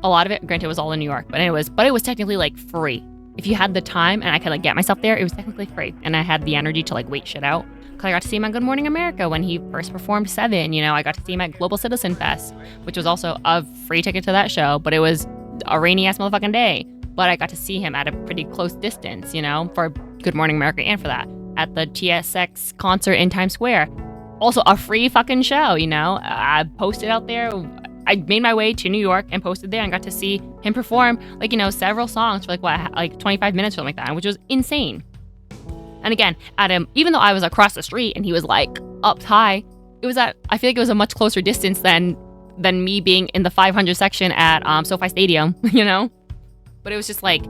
a lot of it, granted, was all in New York, but it was technically like free. If you had the time and I could like get myself there, it was technically free. And I had the energy to like wait shit out. Cause I got to see him on Good Morning America when he first performed 7, you know, I got to see him at Global Citizen Fest, which was also a free ticket to that show, but it was a rainy ass motherfucking day. But I got to see him at a pretty close distance, you know, for Good Morning America and for that. at the TSX concert in Times Square. Also a free fucking show, you know. I posted out there. I made my way to New York and posted there and got to see him perform, like, you know, several songs for like 25 minutes or something like that, which was insane. And again, even though I was across the street and he was like up high, I feel like it was a much closer distance than me being in the 500 section at SoFi Stadium, you know? But it was just like,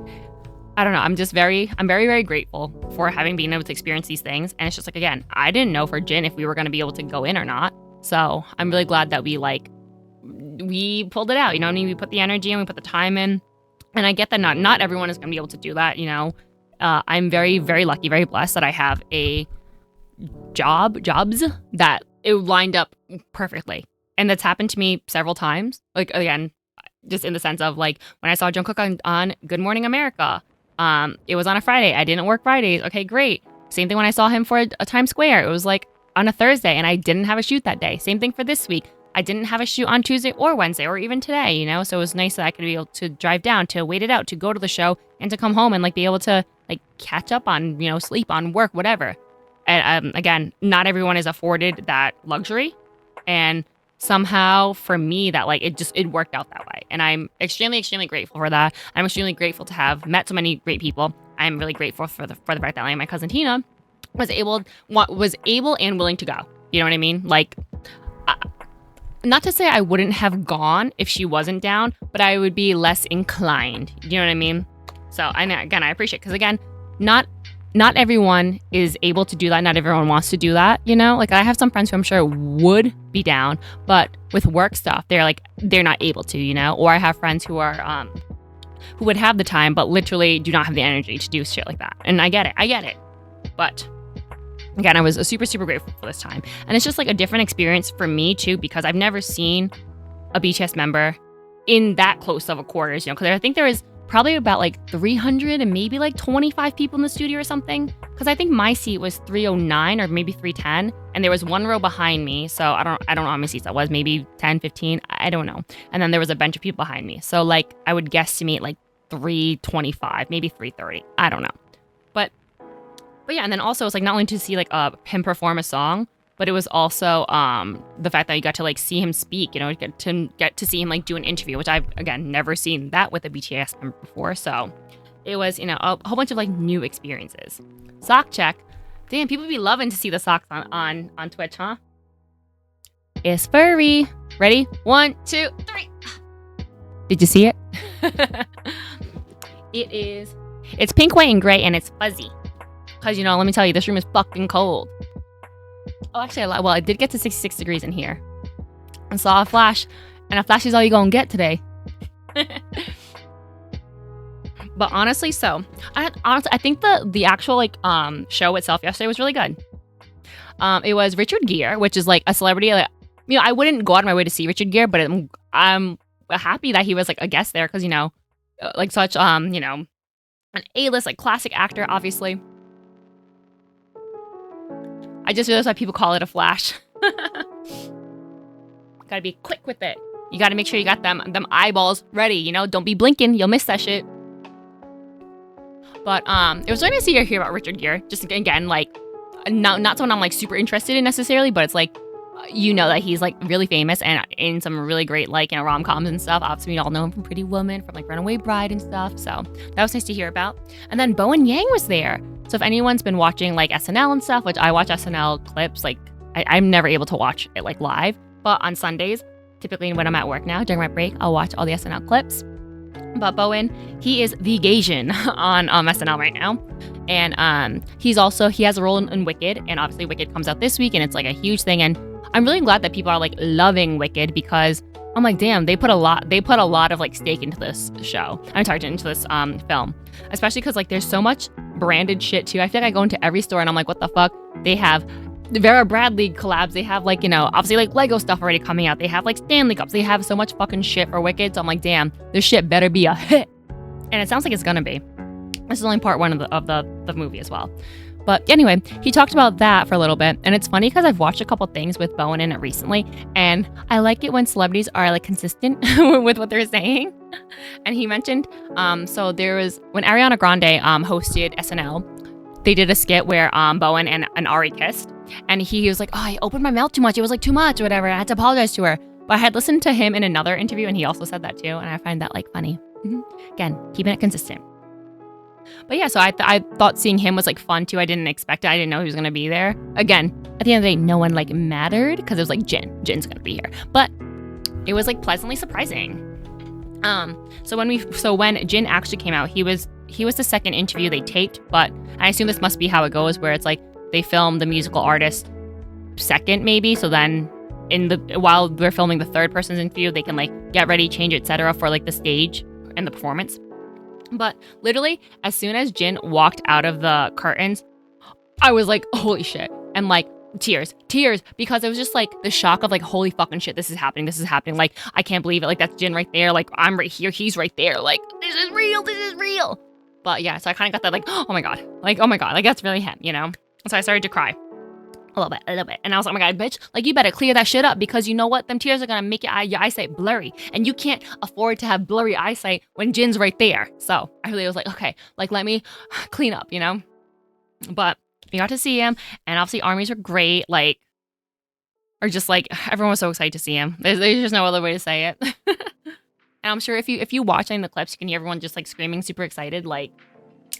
I don't know. I'm very, very grateful for having been able to experience these things. And it's just like, again, I didn't know for Jin if we were going to be able to go in or not. So I'm really glad that we pulled it out, you know what I mean? We put the energy in, we put the time in. And I get that not everyone is going to be able to do that, you know? I'm very, very lucky, very blessed that I have a jobs that it lined up perfectly. And that's happened to me several times. Like, again, just in the sense of like when I saw Jungkook on Good Morning America, it was on a Friday. I didn't work Fridays. Okay, great. Same thing when I saw him for a Times Square. It was like on a Thursday and I didn't have a shoot that day. Same thing for this week. I didn't have a shoot on Tuesday or Wednesday or even today, you know? So it was nice that I could be able to drive down, to wait it out, to go to the show and to come home and like be able to like catch up on, you know, sleep, on work, whatever. And again, not everyone is afforded that luxury. And somehow for me that like it worked out that way. And I'm extremely, extremely grateful for that. I'm extremely grateful to have met so many great people. I'm really grateful for the fact that like, my cousin Tina was able and willing to go. You know what I mean? Like, not to say I wouldn't have gone if she wasn't down, but I would be less inclined. You know what I mean? So, and again, I appreciate, because again, not everyone is able to do that. Not everyone wants to do that, you know? Like, I have some friends who I'm sure would be down, but with work stuff, they're not able to, you know? Or I have friends who are, who would have the time, but literally do not have the energy to do shit like that. And I get it. But again, I was super, super grateful for this time. And it's just like a different experience for me too, because I've never seen a BTS member in that close of a quarters, you know, because I think there is probably about like 300 and maybe like 25 people in the studio or something. Because I think my seat was 309 or maybe 310. And there was one row behind me. So I don't know how many seats that was, maybe 10, 15. I don't know. And then there was a bunch of people behind me. So like I would guesstimate like 325, maybe 330. I don't know. But yeah, and then also it's like not only to see like him perform a song, but it was also the fact that you got to like see him speak, you know, get to see him like do an interview, which I've again never seen that with a BTS member before. So it was, you know, a whole bunch of like new experiences. Sock check. Damn, people be loving to see the socks on Twitch, huh? It's furry. Ready? 1, 2, 3. Did you see it? It's pink, white, and gray, and it's fuzzy. Because, you know, let me tell you, this room is fucking cold. Oh, actually, I did get to 66 degrees in here. I saw a flash, and a flash is all you gonna get today. But honestly, I think the actual, like, show itself yesterday was really good. It was Richard Gere, which is, like, a celebrity. Like, you know, I wouldn't go out of my way to see Richard Gere, but I'm happy that he was, like, a guest there. Because, you know, like, such, you know, an A-list, like, classic actor, obviously. I just realized why people call it a flash. Gotta be quick with it. You gotta make sure you got them eyeballs ready, you know? Don't be blinking. You'll miss that shit. But it was really nice to hear about Richard Gere. Just again, like, not someone I'm like super interested in necessarily, but it's like, you know that he's like really famous and in some really great like, you know, rom-coms and stuff. Obviously, we all know him from Pretty Woman, from like Runaway Bride and stuff. So that was nice to hear about. And then Bowen Yang was there. So if anyone's been watching like SNL and stuff, which I watch SNL clips, like I'm never able to watch it like live, but on Sundays, typically when I'm at work now, during my break, I'll watch all the SNL clips. But Bowen, he is the Gaysian on SNL right now. And he has a role in Wicked, and obviously Wicked comes out this week, and it's like a huge thing. And I'm really glad that people are like loving Wicked, because I'm like, damn, they put a lot of like stake into this show. Into this film, especially because like there's so much branded shit too. I feel like I go into every store and I'm like, what the fuck? They have Vera Bradley collabs. They have like, you know, obviously like Lego stuff already coming out. They have like Stanley Cups. They have so much fucking shit for Wicked. So I'm like, damn, this shit better be a hit. And it sounds like it's gonna be. This is only part one of the movie as well. But anyway, he talked about that for a little bit. And it's funny because I've watched a couple things with Bowen in it recently. And I like it when celebrities are like consistent with what they're saying. And he mentioned, so there was, when Ariana Grande hosted SNL, they did a skit where Bowen and Ari kissed, and he was like, oh, I opened my mouth too much. It was like too much or whatever. I had to apologize to her. But I had listened to him in another interview, and he also said that too, and I find that like funny. Again, keeping it consistent. But yeah, so I thought seeing him was like fun too. I didn't expect it. I didn't know he was gonna be there. Again, at the end of the day, no one like mattered because it was like Jin's gonna be here. But it was like pleasantly surprising. So when Jin actually came out, he was the second interview they taped, but I assume this must be how it goes, where it's like they film the musical artist second maybe, so then while they're filming the third person's interview, they can like get ready, change, etc. for like the stage and the performance. But literally, as soon as Jin walked out of the curtains, I was like, holy shit. And like, tears, because it was just like the shock of like, holy fucking shit, this is happening. Like, I can't believe it. Like, that's Jin right there. Like, I'm right here. He's right there. Like, this is real. But yeah, so I kind of got that like, oh my God. Like, that's really him, you know? And so I started to cry. A little bit. And I was like, oh my God, bitch, like you better clear that shit up because you know what? Them tears are gonna make your eyesight blurry. And you can't afford to have blurry eyesight when Jin's right there. So I really was like, okay, like let me clean up, you know? But we got to see him, and obviously armies were great, like, or just like, everyone was so excited to see him. There's just no other way to say it. And I'm sure if you watch any of the clips, you can hear everyone just like screaming super excited, like,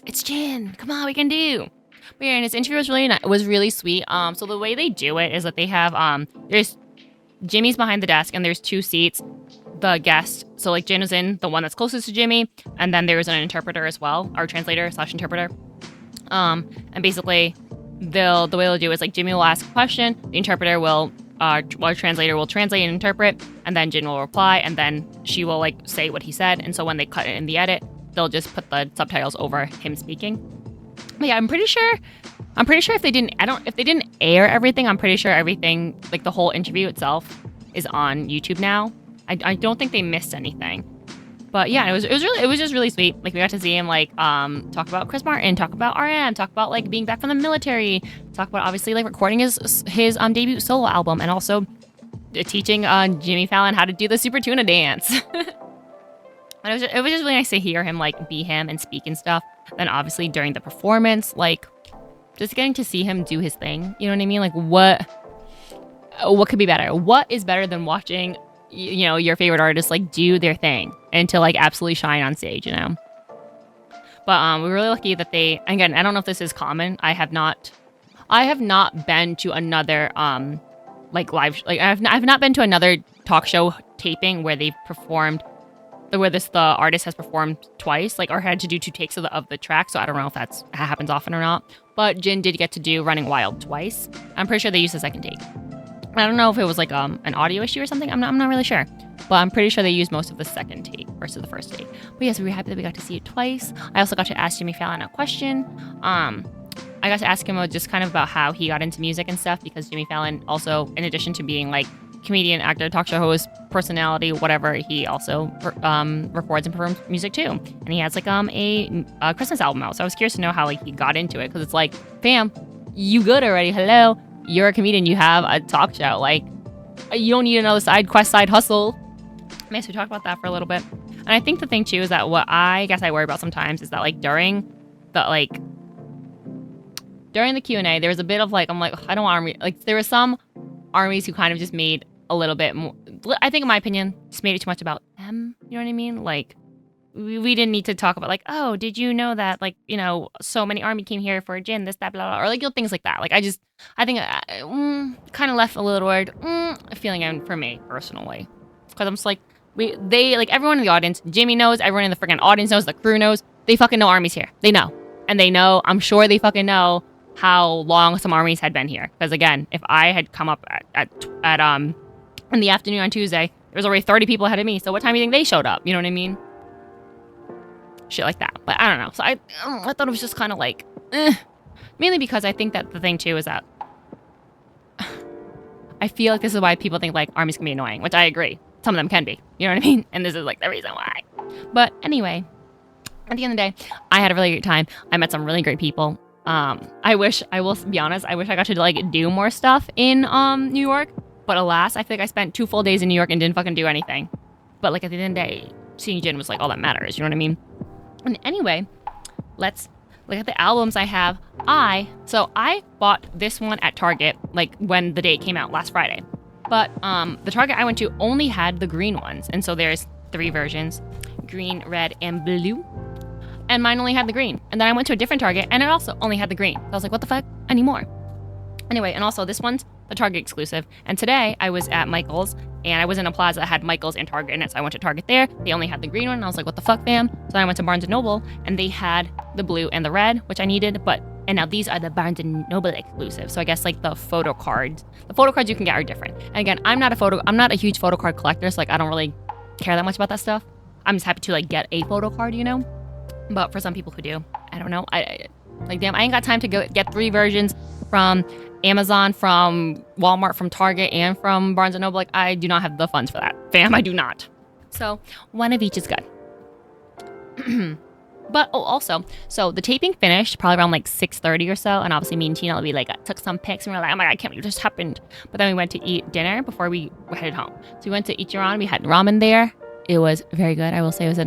it's Jin, come on, we can do. But yeah, and his interview was really sweet. So the way they do it is that they have there's Jimmy's behind the desk, and there's two seats. The guest, so like Jin is in the one that's closest to Jimmy, and then there's an interpreter as well, or translator/interpreter. And basically, the way they'll do is like Jimmy will ask a question, the interpreter will, translator will translate and interpret, and then Jin will reply, and then she will like say what he said. And so when they cut it in the edit, they'll just put the subtitles over him speaking. But yeah, I'm pretty sure if they didn't air everything, I'm pretty sure everything, like the whole interview itself, is on YouTube now. I don't think they missed anything. But yeah, it was just really sweet. Like we got to see him like talk about Chris Martin, talk about RM, talk about like being back from the military, talk about obviously like recording his debut solo album, and also teaching Jimmy Fallon how to do the Super Tuna dance. And it was just really nice to hear him like be him and speak and stuff. Then obviously during the performance, like just getting to see him do his thing. You know what I mean? Like what could be better? What is better than watching, you know, your favorite artist like do their thing and to like absolutely shine on stage, you know? But we're really lucky that again, I don't know if this is common. I have not been to another like live, like I've not been to another talk show taping where they've performed, where the artist has performed twice, like, or had to do 2 takes of the track. So I don't know if that happens often or not. But Jin did get to do Running Wild twice. I'm pretty sure they used the second take. I don't know if it was like an audio issue or something. I'm not really sure. But I'm pretty sure they used most of the second take versus the first take. But yes, we were happy that we got to see it twice. I also got to ask Jimmy Fallon a question. I got to ask him just kind of about how he got into music and stuff, because Jimmy Fallon also, in addition to being like comedian, actor, talk show host, personality, whatever, he also records and performs music too. And he has like a Christmas album out. So I was curious to know how like he got into it, because it's like, fam, you good already? Hello, you're a comedian, you have a talk show. Like, you don't need another side hustle. So we talked about that for a little bit. And I think the thing too is that what I guess I worry about sometimes is that like during the Q&A, there was a bit of like, I'm like, I don't want to like, there were some armies who kind of just made a little bit more, I think in my opinion, just made it too much about them. You know what I mean? Like, we didn't need to talk about like, oh, did you know that like, you know, so many army came here for Jin, this, that, blah, blah, or like, you know, things like that. Like, I think kind of left a little word feeling in for me personally, because I'm just like, they like everyone in the audience, Jimmy knows, everyone in the freaking audience knows, the crew knows, they fucking know armies here. They know, and they know, I'm sure they fucking know how long some armies had been here. Because again, if I had come up at in the afternoon on Tuesday, there was already 30 people ahead of me. So what time do you think they showed up? You know what I mean? Shit like that. But I don't know. So I thought it was just kind of like, mainly because I think that the thing too is that I feel like this is why people think like armies can be annoying, which I agree. Some of them can be. You know what I mean? And this is like the reason why. But anyway, at the end of the day, I had a really great time. I met some really great people. I will be honest, I wish I got to like do more stuff in New York. But alas, I feel like I spent 2 full days in New York and didn't fucking do anything. But like at the end of the day, seeing Jin was like all that matters. You know what I mean? And anyway, let's look at the albums I have. So I bought this one at Target, like when the day it came out last Friday. But the Target I went to only had the green ones. And so there's 3 versions, green, red, and blue. And mine only had the green. And then I went to a different Target and it also only had the green. So I was like, what the fuck? I need more. Anyway, and also this one's the Target exclusive. And today I was at Michael's and I was in a plaza that had Michael's and Target in it. So I went to Target there. They only had the green one. And I was like, what the fuck, fam? So then I went to Barnes & Noble and they had the blue and the red, which I needed. And now these are the Barnes & Noble exclusive. So I guess like the photo cards you can get are different. And again, I'm not a huge photo card collector. So like, I don't really care that much about that stuff. I'm just happy to like get a photo card, you know? But for some people who do, I don't know. I damn, I ain't got time to go get 3 versions from Amazon, from Walmart, from Target, and from Barnes & Noble. Like, I do not have the funds for that. Fam, I do not. So, one of each is good. But, also, so the taping finished probably around like 6:30 or so. And obviously me and Tina, we like took some pics and we were like, oh my God, I can't believe this happened. But then we went to eat dinner before we headed home. So we went to Ichiran. We had ramen there. It was very good. I will say it was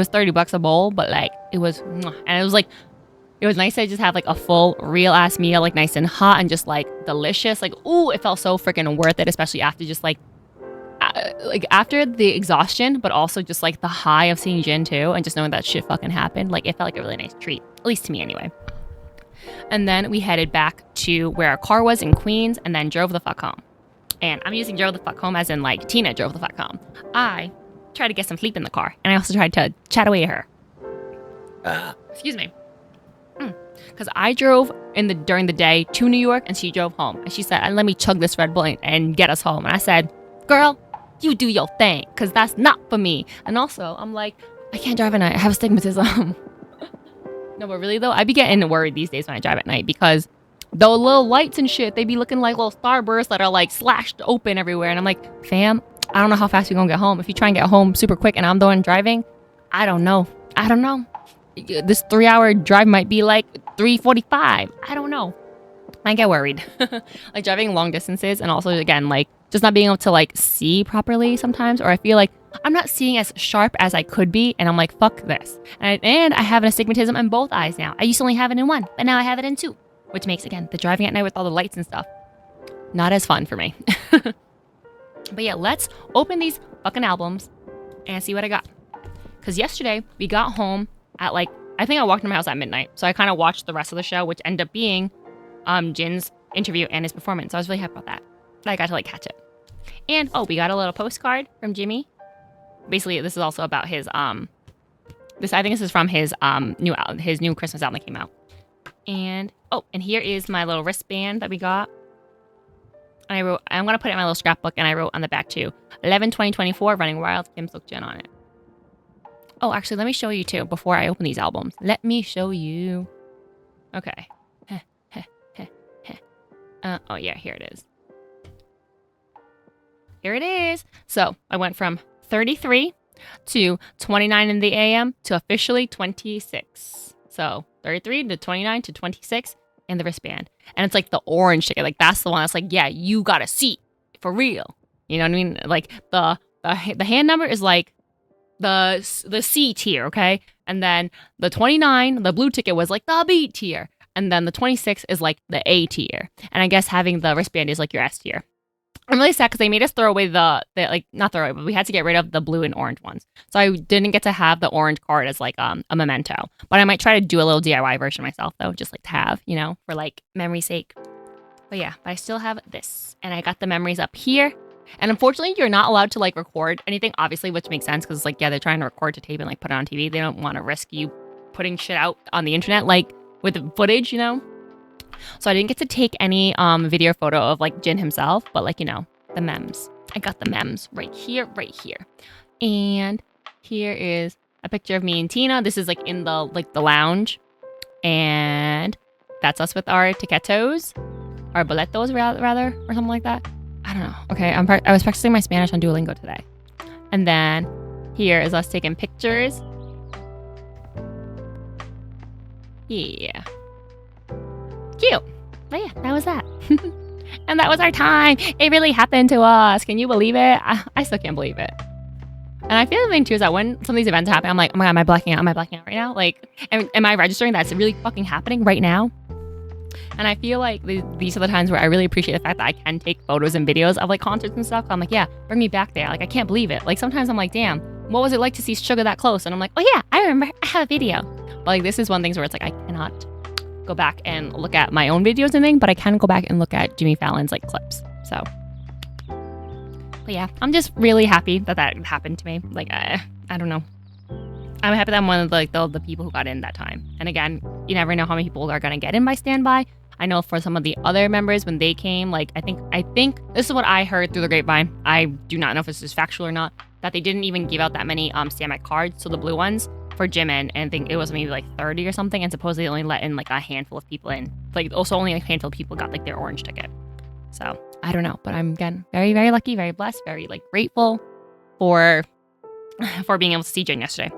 $30 a bowl, but like it was, and it was nice to just have like a full real ass meal, like nice and hot and just like delicious. Like, ooh, it felt so freaking worth it, especially after just like after the exhaustion, but also just like the high of seeing Jin too. And just knowing that shit fucking happened. Like it felt like a really nice treat, at least to me anyway. And then we headed back to where our car was in Queens and then drove the fuck home. And I'm using drove the fuck home as in like Tina drove the fuck home. I tried to get some sleep in the car. And I also tried to chat away at her. Excuse me. Because I drove during the day to New York and she drove home. And she said, let me chug this Red Bull and get us home. And I said, girl, you do your thing. Because that's not for me. And also, I'm like, I can't drive at night. I have astigmatism. No, but really though, I be getting worried these days when I drive at night. Because the little lights and shit, they be looking like little starbursts that are like slashed open everywhere. And I'm like, fam, I don't know how fast you're going to get home. If you try and get home super quick and I'm the one driving, I don't know. This 3-hour drive might be like 3:45. I don't know. I get worried. Like driving long distances and also, again, like just not being able to like see properly sometimes. Or I feel like I'm not seeing as sharp as I could be. And I'm like, fuck this. And I have an astigmatism in both eyes now. I used to only have it in one, but now I have it in 2. Which makes, again, the driving at night with all the lights and stuff not as fun for me. But yeah, let's open these fucking albums and see what I got. Because yesterday, we got home at like, I think I walked in my house at midnight. So I kind of watched the rest of the show, which ended up being Jin's interview and his performance. So I was really happy about that. I got to like catch it. And, we got a little postcard from Jimmy. Basically, this is also about his, I think this is from his new Christmas album that came out. And, and here is my little wristband that we got. And I wrote, I'm going to put it in my little scrapbook, and I wrote on the back too, 11/20/24, Running Wild, Kim Seok-jin on it. Oh, actually, let me show you too before I open these albums. Let me show you. Okay. Oh yeah, here it is. Here it is. So I went from 33 to 29 in the AM to officially 26. So 33 to 29 to 26 in the wristband. And it's like the orange ticket. Like that's the one that's like, yeah, you got a seat for real. You know what I mean? Like the hand number is like the C tier, okay? And then the 29, the blue ticket was like the B tier. And then the 26 is like the A tier. And I guess having the wristband is like your S tier. I'm really sad because they made us throw away not throw away, but we had to get rid of the blue and orange ones. So I didn't get to have the orange card as like a memento. But I might try to do a little DIY version myself though, just like to have, you know, for like memory's sake. But yeah, but I still have this. And I got the memories up here. And unfortunately, you're not allowed to like record anything, obviously, which makes sense because it's like, yeah, they're trying to record to tape and like put it on TV. They don't want to risk you putting shit out on the internet, like with the footage, you know? So I didn't get to take any video photo of like Jin himself, but like, you know, the memes. I got the memes right here. And here is a picture of me and Tina. This is like in the lounge. And that's us with our tiquetos, our boletos rather, or something like that. I don't know. Okay, I was practicing my Spanish on Duolingo today. And then here is us taking pictures. Yeah. Cute. But yeah, that was that. And that was our time. It really happened to us. Can you believe it? I still can't believe it. And I feel the thing too is that when some of these events happen, I'm like, oh my God, am I blacking out? Am I blacking out right now? Like, am I registering that's really fucking happening right now? And I feel like these are the times where I really appreciate the fact that I can take photos and videos of like concerts and stuff. I'm like, yeah, bring me back there. Like, I can't believe it. Like, sometimes I'm like, damn, what was it like to see Sugar that close? And I'm like, oh yeah, I remember. I have a video. But like, this is one of the things where it's like, I cannot go back and look at my own videos and things, but I can go back and look at Jimmy Fallon's like clips. So, but yeah, I'm just really happy that happened to me. Like, I don't know. I'm happy that I'm one of the people who got in that time. And again, you never know how many people are gonna get in by standby. I know for some of the other members when they came, like I think this is what I heard through the grapevine. I do not know if this is factual or not, that they didn't even give out that many standby cards, so the blue ones for Jimin, and I think it was maybe like 30 or something, and supposedly they only let in like a handful of people in. Like also only a handful of people got like their orange ticket. So I don't know, but I'm again very, very lucky, very blessed, very like grateful for being able to see Jin yesterday.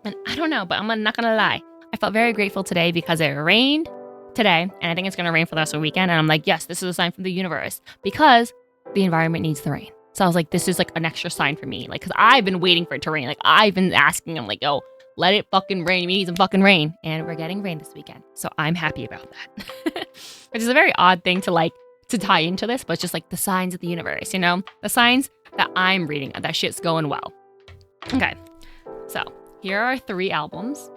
And I don't know, but I'm not gonna lie. I felt very grateful today because it rained today, and I think it's gonna rain for the rest of the weekend. And I'm like, yes, this is a sign from the universe because the environment needs the rain. So I was like, this is like an extra sign for me. Like, cause I've been waiting for it to rain. Like I've been asking, I'm like, yo, let it fucking rain. We need some fucking rain. And we're getting rain this weekend. So I'm happy about that. Which is a very odd thing to tie into this, but it's just like the signs of the universe, you know? The signs that I'm reading, that shit's going well. Okay, so here are 3 albums.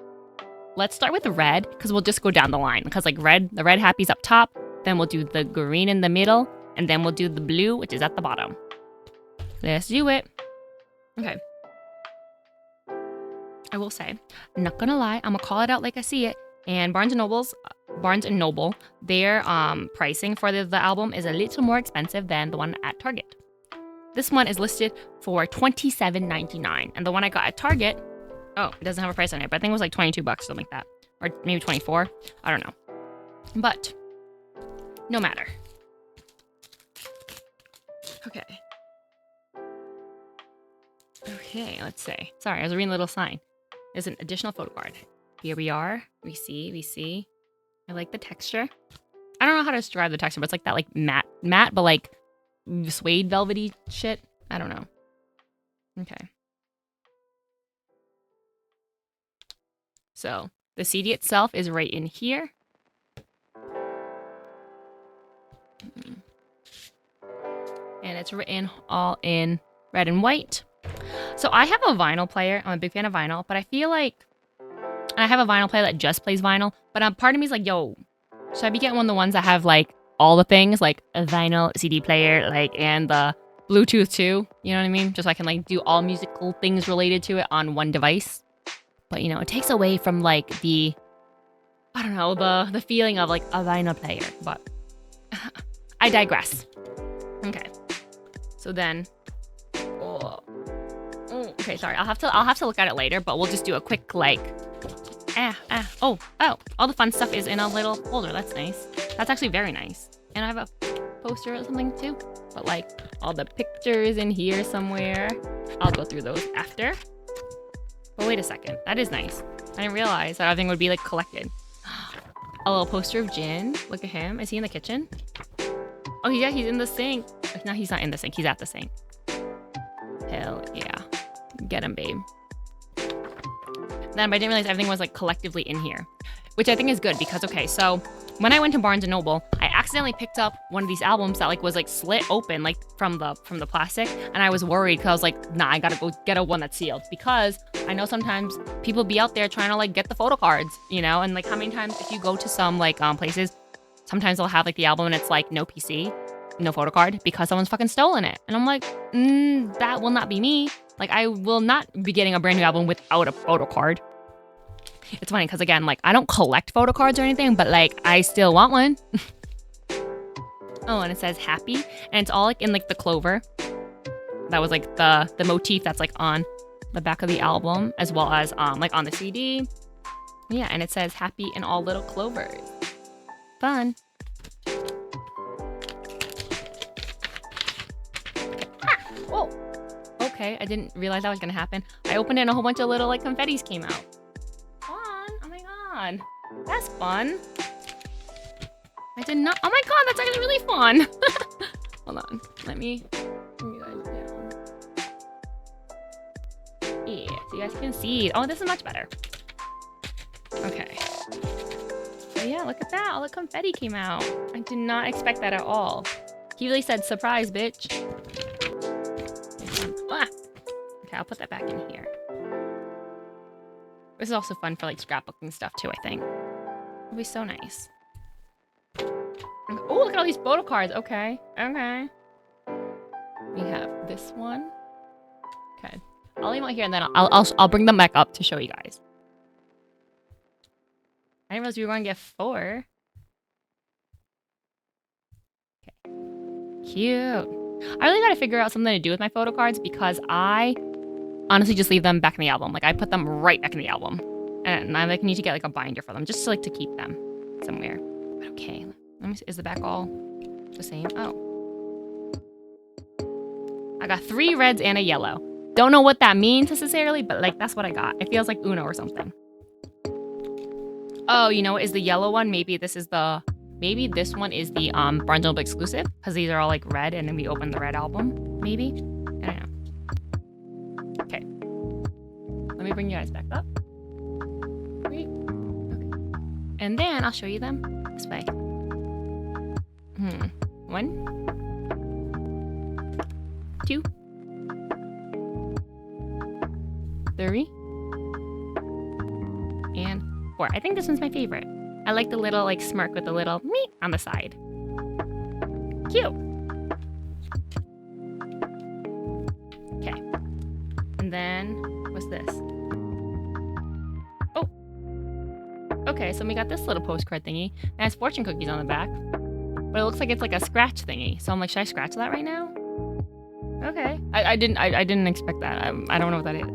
Let's start with red, because we'll just go down the line. Because like the red Happy's up top, then we'll do the green in the middle, and then we'll do the blue, which is at the bottom. Let's do it. Okay. I will say, I'm not gonna lie, I'm gonna call it out like I see it. And Barnes & Noble, their pricing for the album is a little more expensive than the one at Target. This one is listed for $27.99, and the one I got at Target, oh, it doesn't have a price on it, but I think it was like $22, something like that, or maybe 24. I don't know, but no matter. Okay, let's see. Sorry, I was reading a little sign. There's an additional photo card. Here we are. We see. I like the texture. I don't know how to describe the texture, but it's like that like matte, but like suede velvety shit. I don't know. Okay. So the CD itself is right in here. And it's written all in red and white. So I have a vinyl player. I'm a big fan of vinyl, but I feel like I have a vinyl player that just plays vinyl. But part of me is like, yo, should I be getting one of the ones that have like all the things, like a vinyl CD player, like and the Bluetooth too? You know what I mean? Just so I can like do all musical things related to it on one device. But you know, it takes away from like the, I don't know, the feeling of like a vinyl player. But I digress. Okay. So then, okay, sorry. I'll have to look at it later, but we'll just do a quick like, oh, all the fun stuff is in a little folder. That's nice. That's actually very nice. And I have a poster or something too, but like all the pictures in here somewhere. I'll go through those after. But wait a second, that is nice. I didn't realize that everything would be like collected. A little poster of Jin. Look at him. Is he in the kitchen? Oh yeah, he's in the sink. No, he's not in the sink. He's at the sink. Hell yeah. Get him, babe. Then, but I didn't realize everything was like collectively in here, which I think is good because, okay, so when I went to Barnes & Noble, I accidentally picked up one of these albums that like was like slit open, like from the plastic. And I was worried because I was like, nah, I gotta go get a one that's sealed because I know sometimes people be out there trying to like get the photo cards, you know? And like how many times if you go to some like places, sometimes they'll have like the album and it's like no PC, no photo card because someone's fucking stolen it. And I'm like, that will not be me. Like I will not be getting a brand new album without a photo card. It's funny because again, like I don't collect photo cards or anything, but like I still want one. Oh, and it says Happy, and it's all like in like the clover. That was like the motif that's like on the back of the album, as well as like on the CD. Yeah, and it says Happy in all little clovers. Fun. Oh, okay. I didn't realize that was gonna happen. I opened it and a whole bunch of little like confettis came out. Fun. Oh my god, that's fun. I did not. Oh my god, that's actually really fun. Hold on. Let me bring you guys down. so you guys can see. Oh, this is much better. Okay. Oh yeah, look at that. All the confetti came out. I did not expect that at all. He really said, surprise, bitch. Ah. Okay, I'll put that back in here. This is also fun for like scrapbooking stuff too, I think. It'll be so nice. Oh, look at all these photo cards. Okay, okay. We have this one. Okay, I'll leave them out here and then I'll bring them back up to show you guys. I didn't realize we were going to get 4. Okay, cute. I really got to figure out something to do with my photo cards because I honestly just leave them back in the album. Like I put them right back in the album, and I like need to get like a binder for them just to, like to keep them somewhere. Okay, let me see. Is the back all the same? Oh. I got 3 reds and a yellow. Don't know what that means necessarily, but like that's what I got. It feels like Uno or something. Oh, you know what is the yellow one? Maybe this one is the Barnes & Noble exclusive because these are all like red, and then we open the red album. Maybe, I don't know. Okay, let me bring you guys back up. Okay. And then I'll show you them this way. 1, 2, 3, and 4. I think this one's my favorite. I like the little like smirk with the little meat on the side. Cute. Okay. And then what's this? Oh. Okay, so we got this little postcard thingy. It has fortune cookies on the back. But it looks like it's like a scratch thingy. So I'm like, should I scratch that right now? Okay. I didn't expect that. I don't know what that is.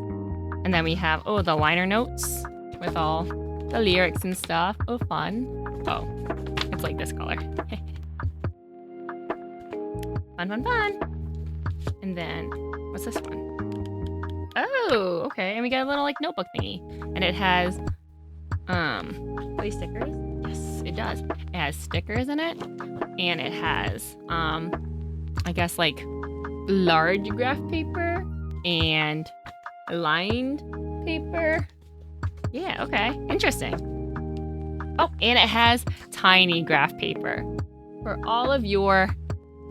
And then we have the liner notes with all the lyrics and stuff. Oh, fun. Oh, it's like this color. Fun, fun, fun. And then, what's this one? Oh, okay. And we got a little like notebook thingy. And it has, are these stickers? Yes, it does. It has stickers in it. And it has, I guess like large graph paper and lined paper. Yeah, okay. Interesting. Oh, and it has tiny graph paper for all of your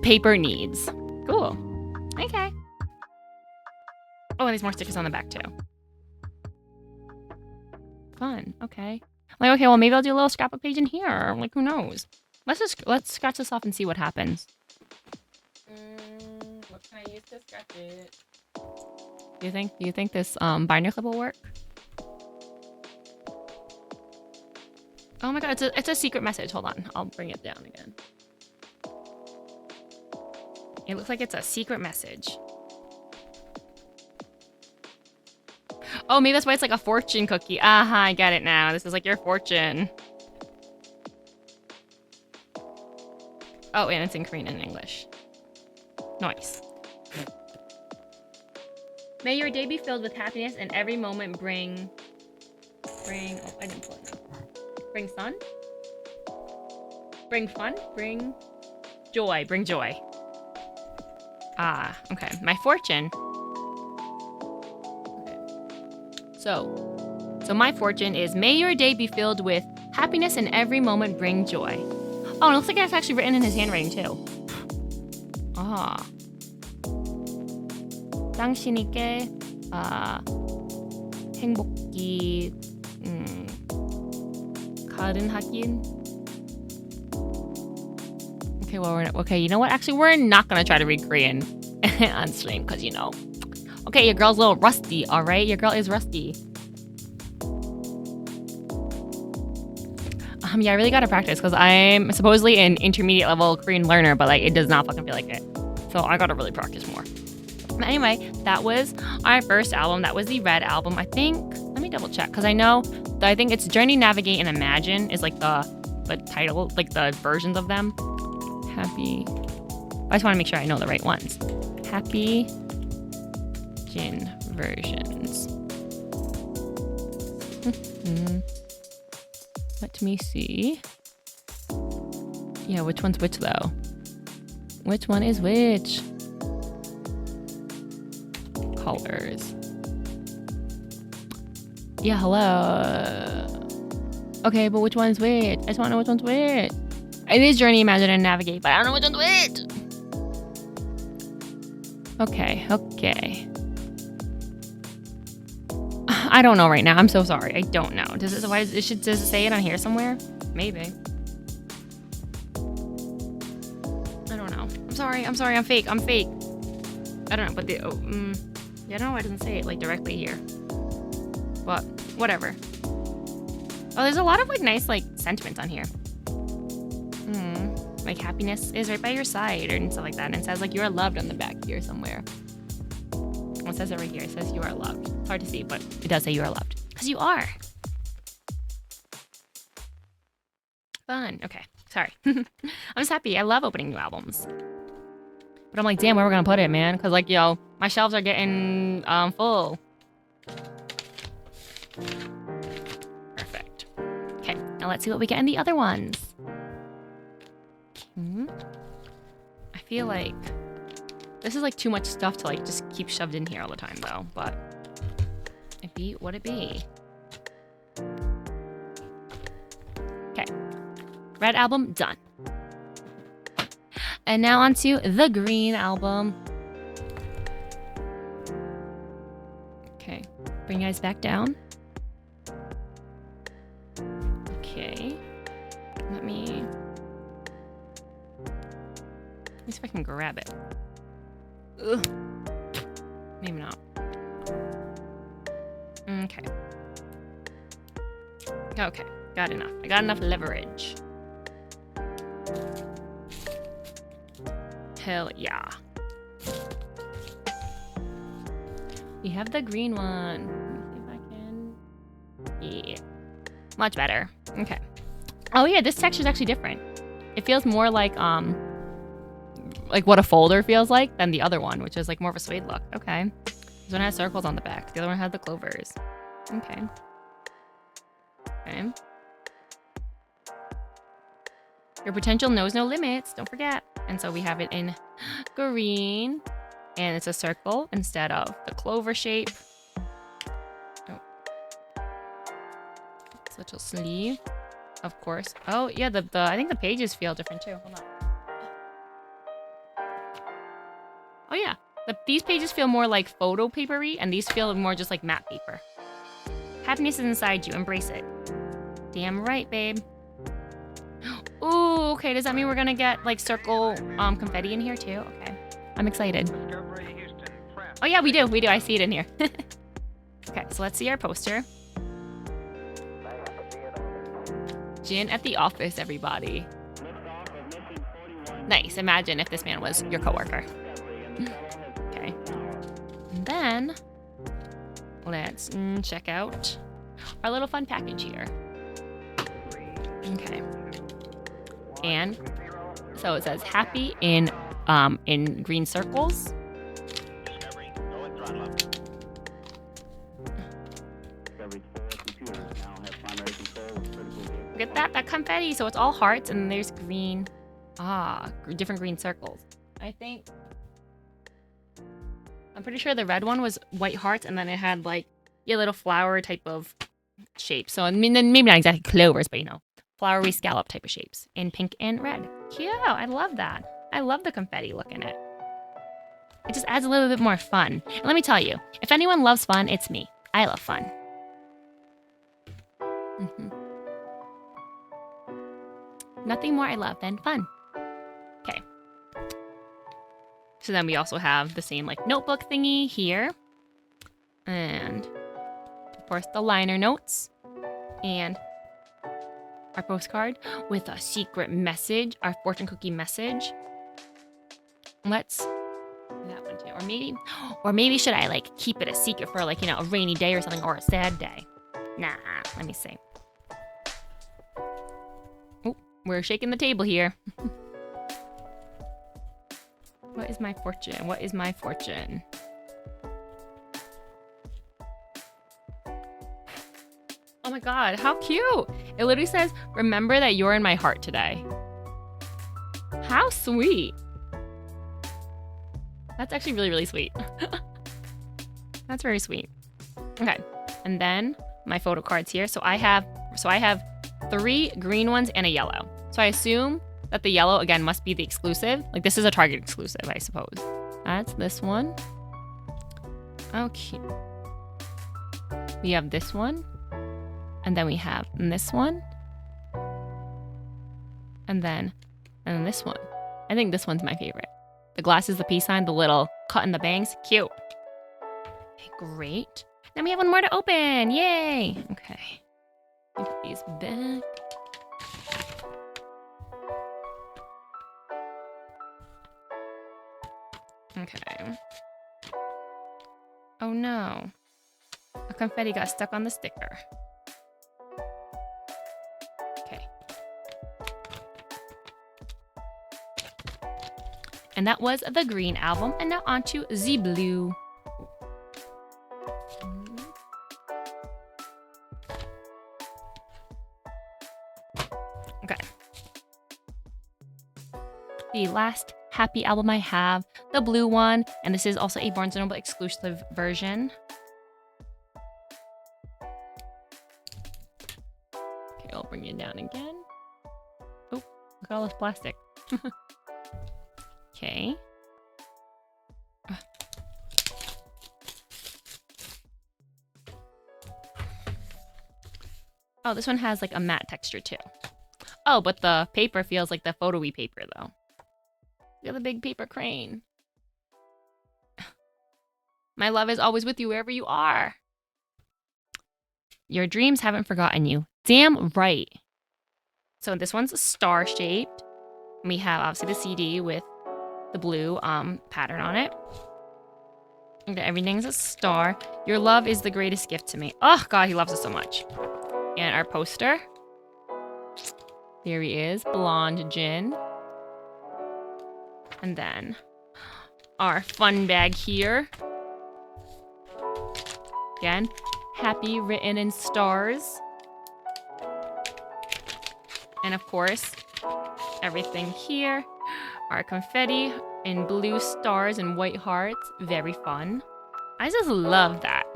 paper needs. Cool. Okay. Oh, and there's more stickers on the back too. Fun. Okay. Like, okay, well maybe I'll do a little scrapbook page in here. Like, who knows? Let's scratch this off and see what happens. What can I use to scratch it? Do you think this binder clip will work? Oh my god, it's a secret message. Hold on, I'll bring it down again. It looks like it's a secret message. Oh, maybe that's why it's like a fortune cookie. Aha, I get it now. This is like your fortune. Oh, and it's in Korean and English. Nice. May your day be filled with happiness and every moment bring... Oh, I didn't pull it now. Bring sun? Bring fun? Bring joy. Bring joy. Ah, okay. My fortune. Okay. So my fortune is may your day be filled with happiness and every moment bring joy. Oh, and it looks like it's actually written in his handwriting too. Ah. 당신에게 행복이 가른하긴. Okay, well, okay, you know what? Actually, we're not gonna try to read Korean on stream because, you know. Okay, your girl's a little rusty, all right? Your girl is rusty. Yeah, I really gotta practice because I'm supposedly an intermediate level Korean learner, but like it does not fucking feel like it. So I gotta really practice more. But anyway, that was our first album. That was the red album. I think, let me double check because I think it's Journey, Navigate, and Imagine is like the title, like the versions of them. Happy. I just want to make sure I know the right ones. Happy Jin versions. Let me see. Yeah, which one's which though? Which one is which? Colors. Yeah, hello. Okay, but which one's which? I just want to know which one's which. It is Journey, Imagine, and Navigate, but I don't know which one's which. Okay, okay. I don't know right now. I'm so sorry. I don't know. Does it say it on here somewhere? Maybe. I don't know. I'm sorry. I'm fake. I don't know, but yeah, no, it doesn't say it like directly here. But whatever. Oh, there's a lot of like nice like sentiments on here. Like happiness is right by your side and stuff like that. And it says like you are loved on the back here somewhere. Well, it says it right here. It says you are loved. It's hard to see, but it does say you are loved. Because you are. Fun. Okay. Sorry. I'm just happy. I love opening new albums. But I'm like, damn, where are we going to put it, man? Because like, yo, my shelves are getting full. Perfect. Okay. Now let's see what we get in the other ones. I feel like this is like too much stuff to like just keep shoved in here all the time though, but it be what it be. Okay. Red album, done. And now on to the green album. Okay. Bring you guys back down. Okay. Let me see if I can grab it. Ugh. Maybe not. Okay. Okay. Got enough. I got enough leverage. Hell yeah. We have the green one. Let me see if I can. Yeah. Much better. Okay. Oh yeah, this texture is actually different. It feels more like what a folder feels like than the other one, which is like more of a suede look. Okay. This one has circles on the back. The other one has the clovers. Okay. Okay. Your potential knows no limits. Don't forget. And so we have it in green. And it's a circle instead of the clover shape. Oh. Such a sleeve. Of course. Oh, yeah. I think the pages feel different too. Hold on. Oh yeah, these pages feel more like photo papery, and these feel more just like matte paper. Happiness is inside you. Embrace it. Damn right, babe. Ooh, okay. Does that mean we're gonna get like circle confetti in here too? Okay, I'm excited. Oh yeah, we do. I see it in here. Okay, so let's see our poster. Jin at the office, everybody. Nice. Imagine if this man was your coworker. Okay. And then let's check out our little fun package here. Okay. And so it says happy in green circles. Look at that confetti. So it's all hearts and there's green. Different green circles. I'm pretty sure the red one was white hearts, and then it had like a little flower type of shape. So I mean, then maybe not exactly clovers, but you know, flowery scallop type of shapes in pink and red. Cute. I love that. I love the confetti look in it. It just adds a little bit more fun. And let me tell you, if anyone loves fun, it's me. I love fun. Nothing more I love than fun. Okay. So then we also have the same like notebook thingy here. And of course the liner notes. And our postcard with a secret message, our fortune cookie message. Let's do that one too. Or maybe should I like keep it a secret for like, you know, a rainy day or something, or a sad day? Nah, let me see. Oh, we're shaking the table here. What is my fortune? What is my fortune? Oh my god, how cute! It literally says, remember that you're in my heart today. How sweet. That's actually really, really sweet. That's very sweet. Okay, and then my photo cards here. So I have 3 green ones and a yellow. So I assume that the yellow again must be the exclusive. Like this is a Target exclusive, I suppose. That's this one. Okay. We have this one. And then we have this one. And then this one. I think this one's my favorite. The glasses, the peace sign, the little cut in the bangs. Cute. Okay, great. Then we have one more to open. Yay. Okay. Put these back. Okay. Oh no. A confetti got stuck on the sticker. Okay. And that was the green album. And now on to the blue. Okay. The last Happy album I have, the blue one, and this is also a Barnes & Noble exclusive version. Okay, I'll bring it down again. Oh, look at all this plastic. Okay. Oh, this one has like a matte texture too. Oh, but the paper feels like the photo-y paper though. Look at the big paper crane. My love is always with you wherever you are. Your dreams haven't forgotten you. Damn right. So this one's star-shaped. We have obviously the CD with the blue pattern on it. And everything's a star. Your love is the greatest gift to me. Oh God, he loves us so much. And our poster. Here he is, blonde Jin. And then our fun bag here. Again, happy written in stars. And of course, everything here. Our confetti in blue stars and white hearts. Very fun. I just love that.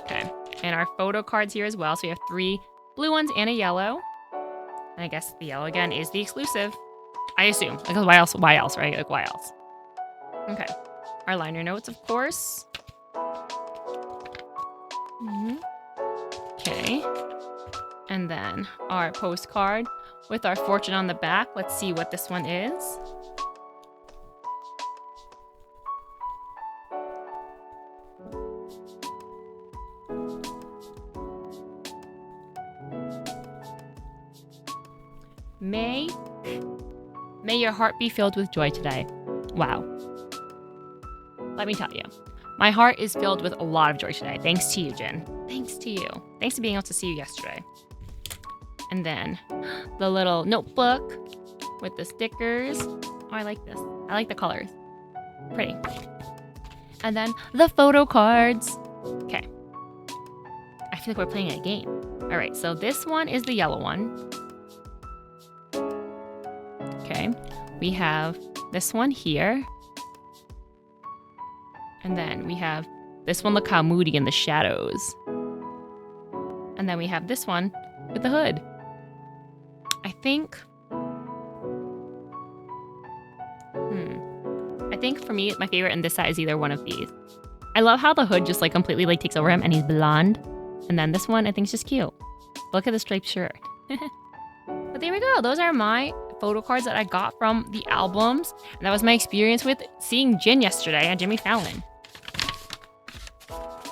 Okay. And our photo cards here as well. So we have 3 blue ones and a yellow. And I guess the yellow again is the exclusive. I assume. Because why else? Why else, right? Like, why else? Okay. Our liner notes, of course. Okay. And then our postcard with our fortune on the back. Let's see what this one is. May your heart be filled with joy today. Wow. Let me tell you, my heart is filled with a lot of joy today. Thanks to you, Jin. Thanks to you. Thanks to being able to see you yesterday. And then the little notebook with the stickers. Oh, I like this. I like the colors. Pretty. And then the photo cards. Okay. I feel like we're playing a game. All right, so this one is the yellow one. Okay, we have this one here. And then we have this one, look how moody in the shadows. And then we have this one with the hood. I think for me, my favorite in this set is either one of these. I love how the hood just like completely like takes over him and he's blonde. And then this one I think is just cute. Look at the striped shirt. But there we go. Those are my photo cards that I got from the albums. And that was my experience with seeing Jin yesterday at Jimmy Fallon.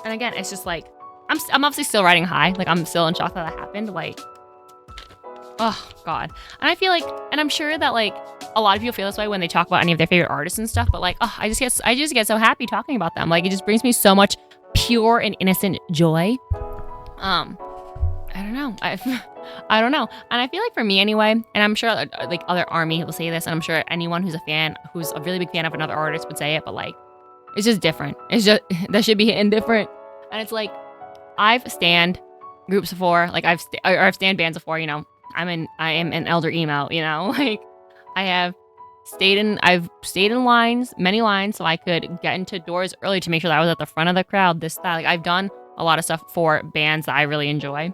And again, it's just like, I'm obviously still riding high. Like, I'm still in shock that happened. Like, oh, God. And I feel like, and I'm sure that, like, a lot of people feel this way when they talk about any of their favorite artists and stuff. But, like, oh, I just get so happy talking about them. Like, it just brings me so much pure and innocent joy. I don't know. I don't know. And I feel like for me anyway, and I'm sure like other ARMY will say this, and I'm sure anyone who's a really big fan of another artist would say it, but like, it's just different. It's just, that should be hitting different. And it's like, I've stanned groups before, like I've stanned bands before, you know, I am an elder emo, you know, like I've stayed in lines, many lines, so I could get into doors early to make sure that I was at the front of the crowd, this, that, like I've done a lot of stuff for bands that I really enjoy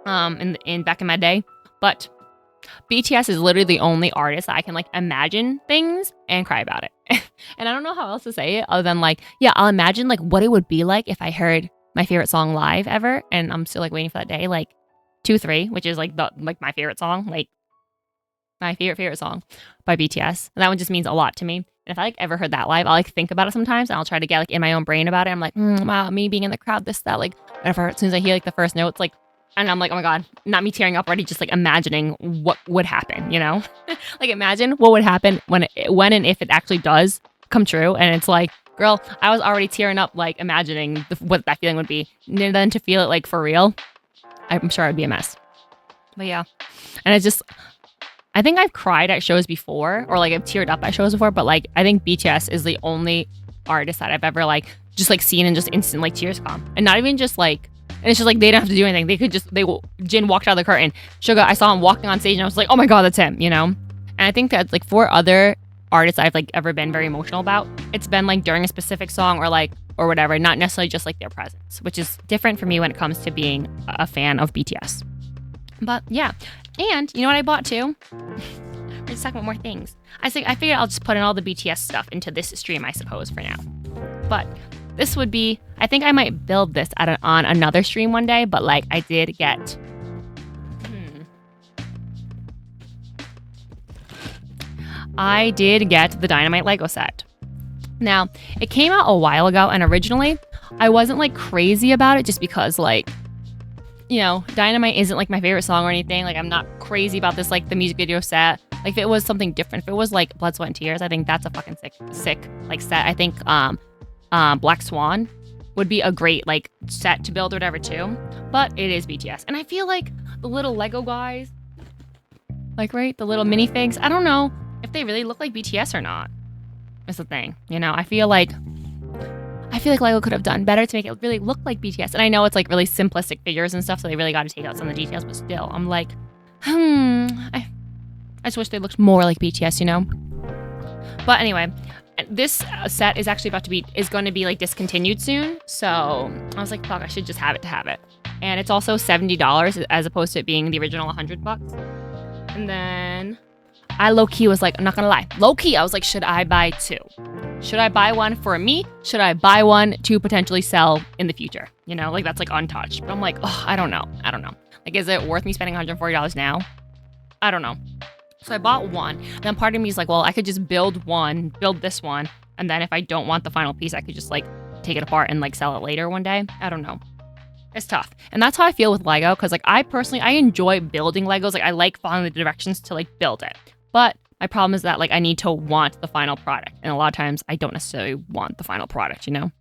in back in my day. But BTS is literally the only artist that I can like imagine things and cry about it. And I don't know how else to say it other than like, yeah, I'll imagine like what it would be like if I heard my favorite song live ever. And I'm still like waiting for that day, like 2-3, which is like my favorite song, like my favorite song by BTS. And that one just means a lot to me. And if I like ever heard that live, I'll like think about it sometimes and I'll try to get like in my own brain about it. I'm like, wow, me being in the crowd, this, that, like whatever. As soon as I hear like the first notes, like, and I'm like, oh my God, not me tearing up already, just like imagining what would happen, you know? Like imagine what would happen when and if it actually does come true. And it's like, girl, I was already tearing up, like imagining what that feeling would be. And then to feel it like for real, I'm sure it'd be a mess. But yeah. And it's just, I think I've cried at shows before, or like I've teared up at shows before, but like I think BTS is the only artist that I've ever like just like seen and just instant like tears come. And not even just like, and it's just like they don't have to do anything. They could just, Jin walked out of the curtain. Suga, I saw him walking on stage and I was like, oh my God, that's him, you know? And I think that like for other artists I've like ever been very emotional about, it's been like during a specific song or whatever, not necessarily just like their presence, which is different for me when it comes to being a fan of BTS. But yeah. And you know what I bought too? We're just talking about more things. I figured I'll just put in all the BTS stuff into this stream, I suppose, for now. But this would be, I think I might build this on another stream one day, but like I did get, the Dynamite Lego set. Now, it came out a while ago, and originally I wasn't like crazy about it just because like, you know, Dynamite isn't like my favorite song or anything. Like I'm not crazy about this, like the music video set. Like if it was something different, if it was like Blood, Sweat, and Tears, I think that's a fucking sick like set. I think Black Swan would be a great like set to build or whatever too. But it is BTS. And I feel like the little Lego guys, like right, the little minifigs, I don't know if they really look like BTS or not. That's the thing. You know, I feel like Lego could have done better to make it really look like BTS. And I know it's like really simplistic figures and stuff, so they really got to take out some of the details, but still, I'm like, I just wish they looked more like BTS, you know? But anyway, this set is actually going to be like discontinued soon. So I was like, fuck, I should just have it to have it. And it's also $70 as opposed to it being the original $100. And then I low-key was like, I'm not gonna lie, low-key, I was like, should I buy two? Should I buy one for me? Should I buy one to potentially sell in the future? You know, like that's like untouched. But I'm like, oh, I don't know. Like, is it worth me spending $140 now? I don't know. So I bought one. And then part of me is like, well, I could just build this one. And then if I don't want the final piece, I could just like take it apart and like sell it later one day. I don't know. It's tough. And that's how I feel with Lego. Cause like I enjoy building Legos. Like I like following the directions to like build it. But my problem is that like I need to want the final product. And a lot of times I don't necessarily want the final product, you know?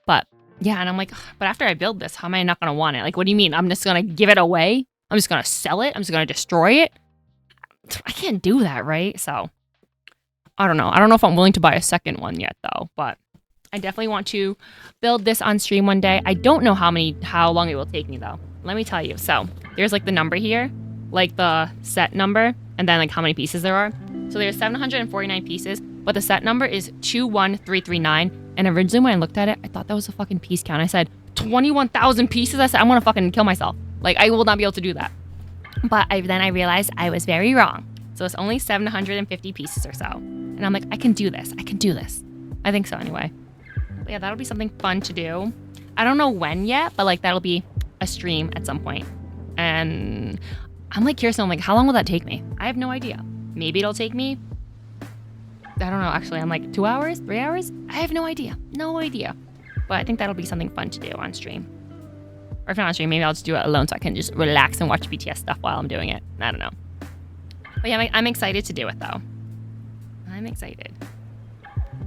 But yeah, and I'm like, but after I build this, how am I not gonna want it? Like, what do you mean? I'm just gonna give it away? I'm just gonna sell it? I'm just gonna destroy it? I can't do that, right? So I don't know. I don't know if I'm willing to buy a second one yet though, but I definitely want to build this on stream one day. I don't know how long it will take me though. Let me tell you. So there's like the number here, like the set number, and then like how many pieces there are. So there's 749 pieces, but the set number is 21339. And originally when I looked at it, I thought that was a fucking piece count. I said 21,000 pieces. I said, I'm gonna fucking kill myself. Like I will not be able to do that. But then I realized I was very wrong. So it's only 750 pieces or so. And I'm like, I can do this. I think so anyway. But yeah, that'll be something fun to do. I don't know when yet, but like that'll be a stream at some point. And I'm like curious, I'm like, how long will that take me? I have no idea. Maybe it'll take me, I don't know, actually, I'm like 2 hours, 3 hours? I have no idea. But I think that'll be something fun to do on stream. Or if not on stream, maybe I'll just do it alone so I can just relax and watch BTS stuff while I'm doing it. I don't know. But yeah, I'm excited to do it though. I'm excited.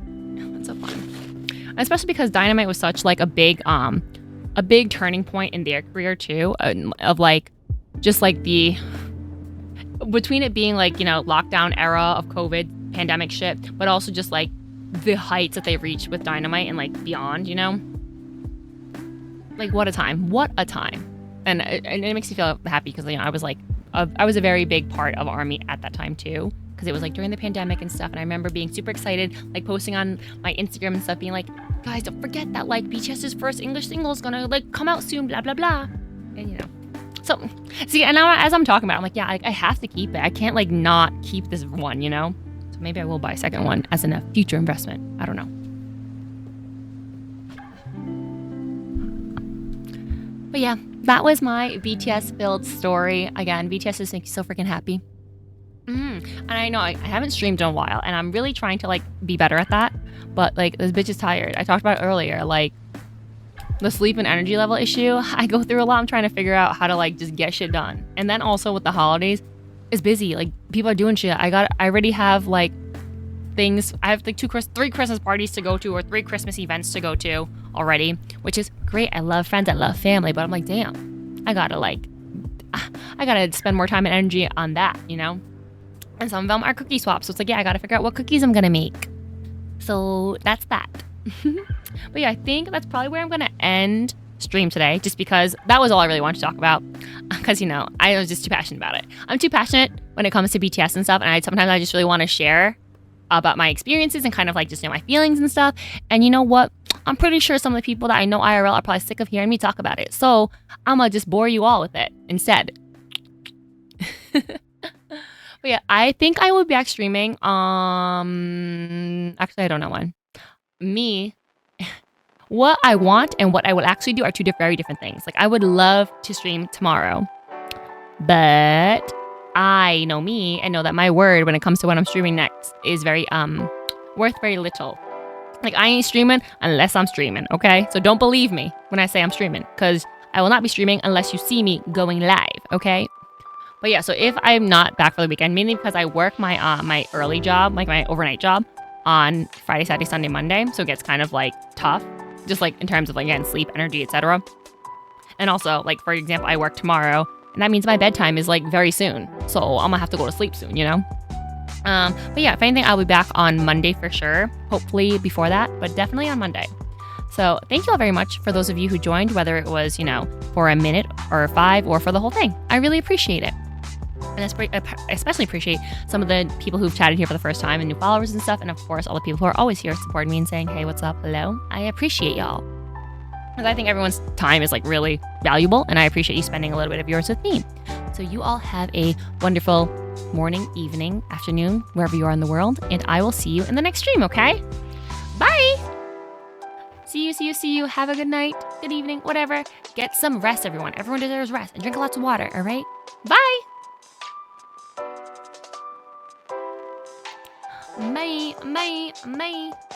That's so fun. And especially because Dynamite was such like a big turning point in their career too, of like, just like between it being like, you know, lockdown era of COVID pandemic shit, but also just like the heights that they reached with Dynamite and like beyond, you know? Like what a time. And it makes me feel happy because, you know, I was a very big part of ARMY at that time too. because it was like during the pandemic and stuff. And I remember being super excited, like posting on my Instagram and stuff, being like, guys, don't forget that like BTS's first English single is gonna like come out soon, blah, blah, blah. And you know, so see, and now as I'm talking about it, I'm like, yeah, I have to keep it. I can't like not keep this one, you know? So maybe I will buy a second one as a future investment. I don't know. But yeah, that was my BTS filled story. Again, BTS just makes me so freaking happy. And I know I haven't streamed in a while, and I'm really trying to like be better at that. But like this bitch is tired. I talked about it earlier, like the sleep and energy level issue. I go through a lot. I'm trying to figure out how to like just get shit done. And then also with the holidays, it's busy. Like people are doing shit. I already have like things. I have like 3 Christmas parties to go to, or 3 Christmas events to go to already, which is great. I love friends. I love family. But I'm like, damn, I gotta spend more time and energy on that, you know? And some of them are cookie swaps. So it's like, yeah, I gotta figure out what cookies I'm gonna make. So that's that. But yeah, I think that's probably where I'm gonna end stream today, just because that was all I really wanted to talk about. Because, you know, I was just too passionate about it. I'm too passionate when it comes to BTS and stuff, and sometimes I just really want to share about my experiences and kind of like just, you know, my feelings and stuff. And you know what? I'm pretty sure some of the people that I know IRL are probably sick of hearing me talk about it. So I'm gonna just bore you all with it instead. But yeah, I think I will be back streaming. Actually, I don't know when. What I want and what I will actually do are two very different things. Like, I would love to stream tomorrow, but I know me and know that my word when it comes to when I'm streaming next is very worth very little. Like, I ain't streaming unless I'm streaming, okay? So don't believe me when I say I'm streaming, because I will not be streaming unless you see me going live, okay? But yeah, so if I'm not back for the weekend, mainly because I work my my early job, like my overnight job, on Friday, Saturday, Sunday, Monday, so it gets kind of like tough, just like in terms of like, again, sleep, energy, etc. And also, like, for example, I work tomorrow, and that means my bedtime is like very soon, so I'm gonna have to go to sleep soon, you know? But yeah, if anything, I'll be back on Monday for sure. Hopefully before that, but definitely on Monday. So thank you all very much for those of you who joined, whether it was, you know, for a minute or 5 or for the whole thing. I really appreciate it. And I especially appreciate some of the people who've chatted here for the first time and new followers and stuff. And of course, all the people who are always here supporting me and saying, hey, what's up? Hello. I appreciate y'all. Because I think everyone's time is like really valuable. And I appreciate you spending a little bit of yours with me. So you all have a wonderful morning, evening, afternoon, wherever you are in the world. And I will see you in the next stream, okay? Bye. See you. Have a good night, good evening, whatever. Get some rest, everyone. Everyone deserves rest. And drink lots of water, all right? Bye. Bye.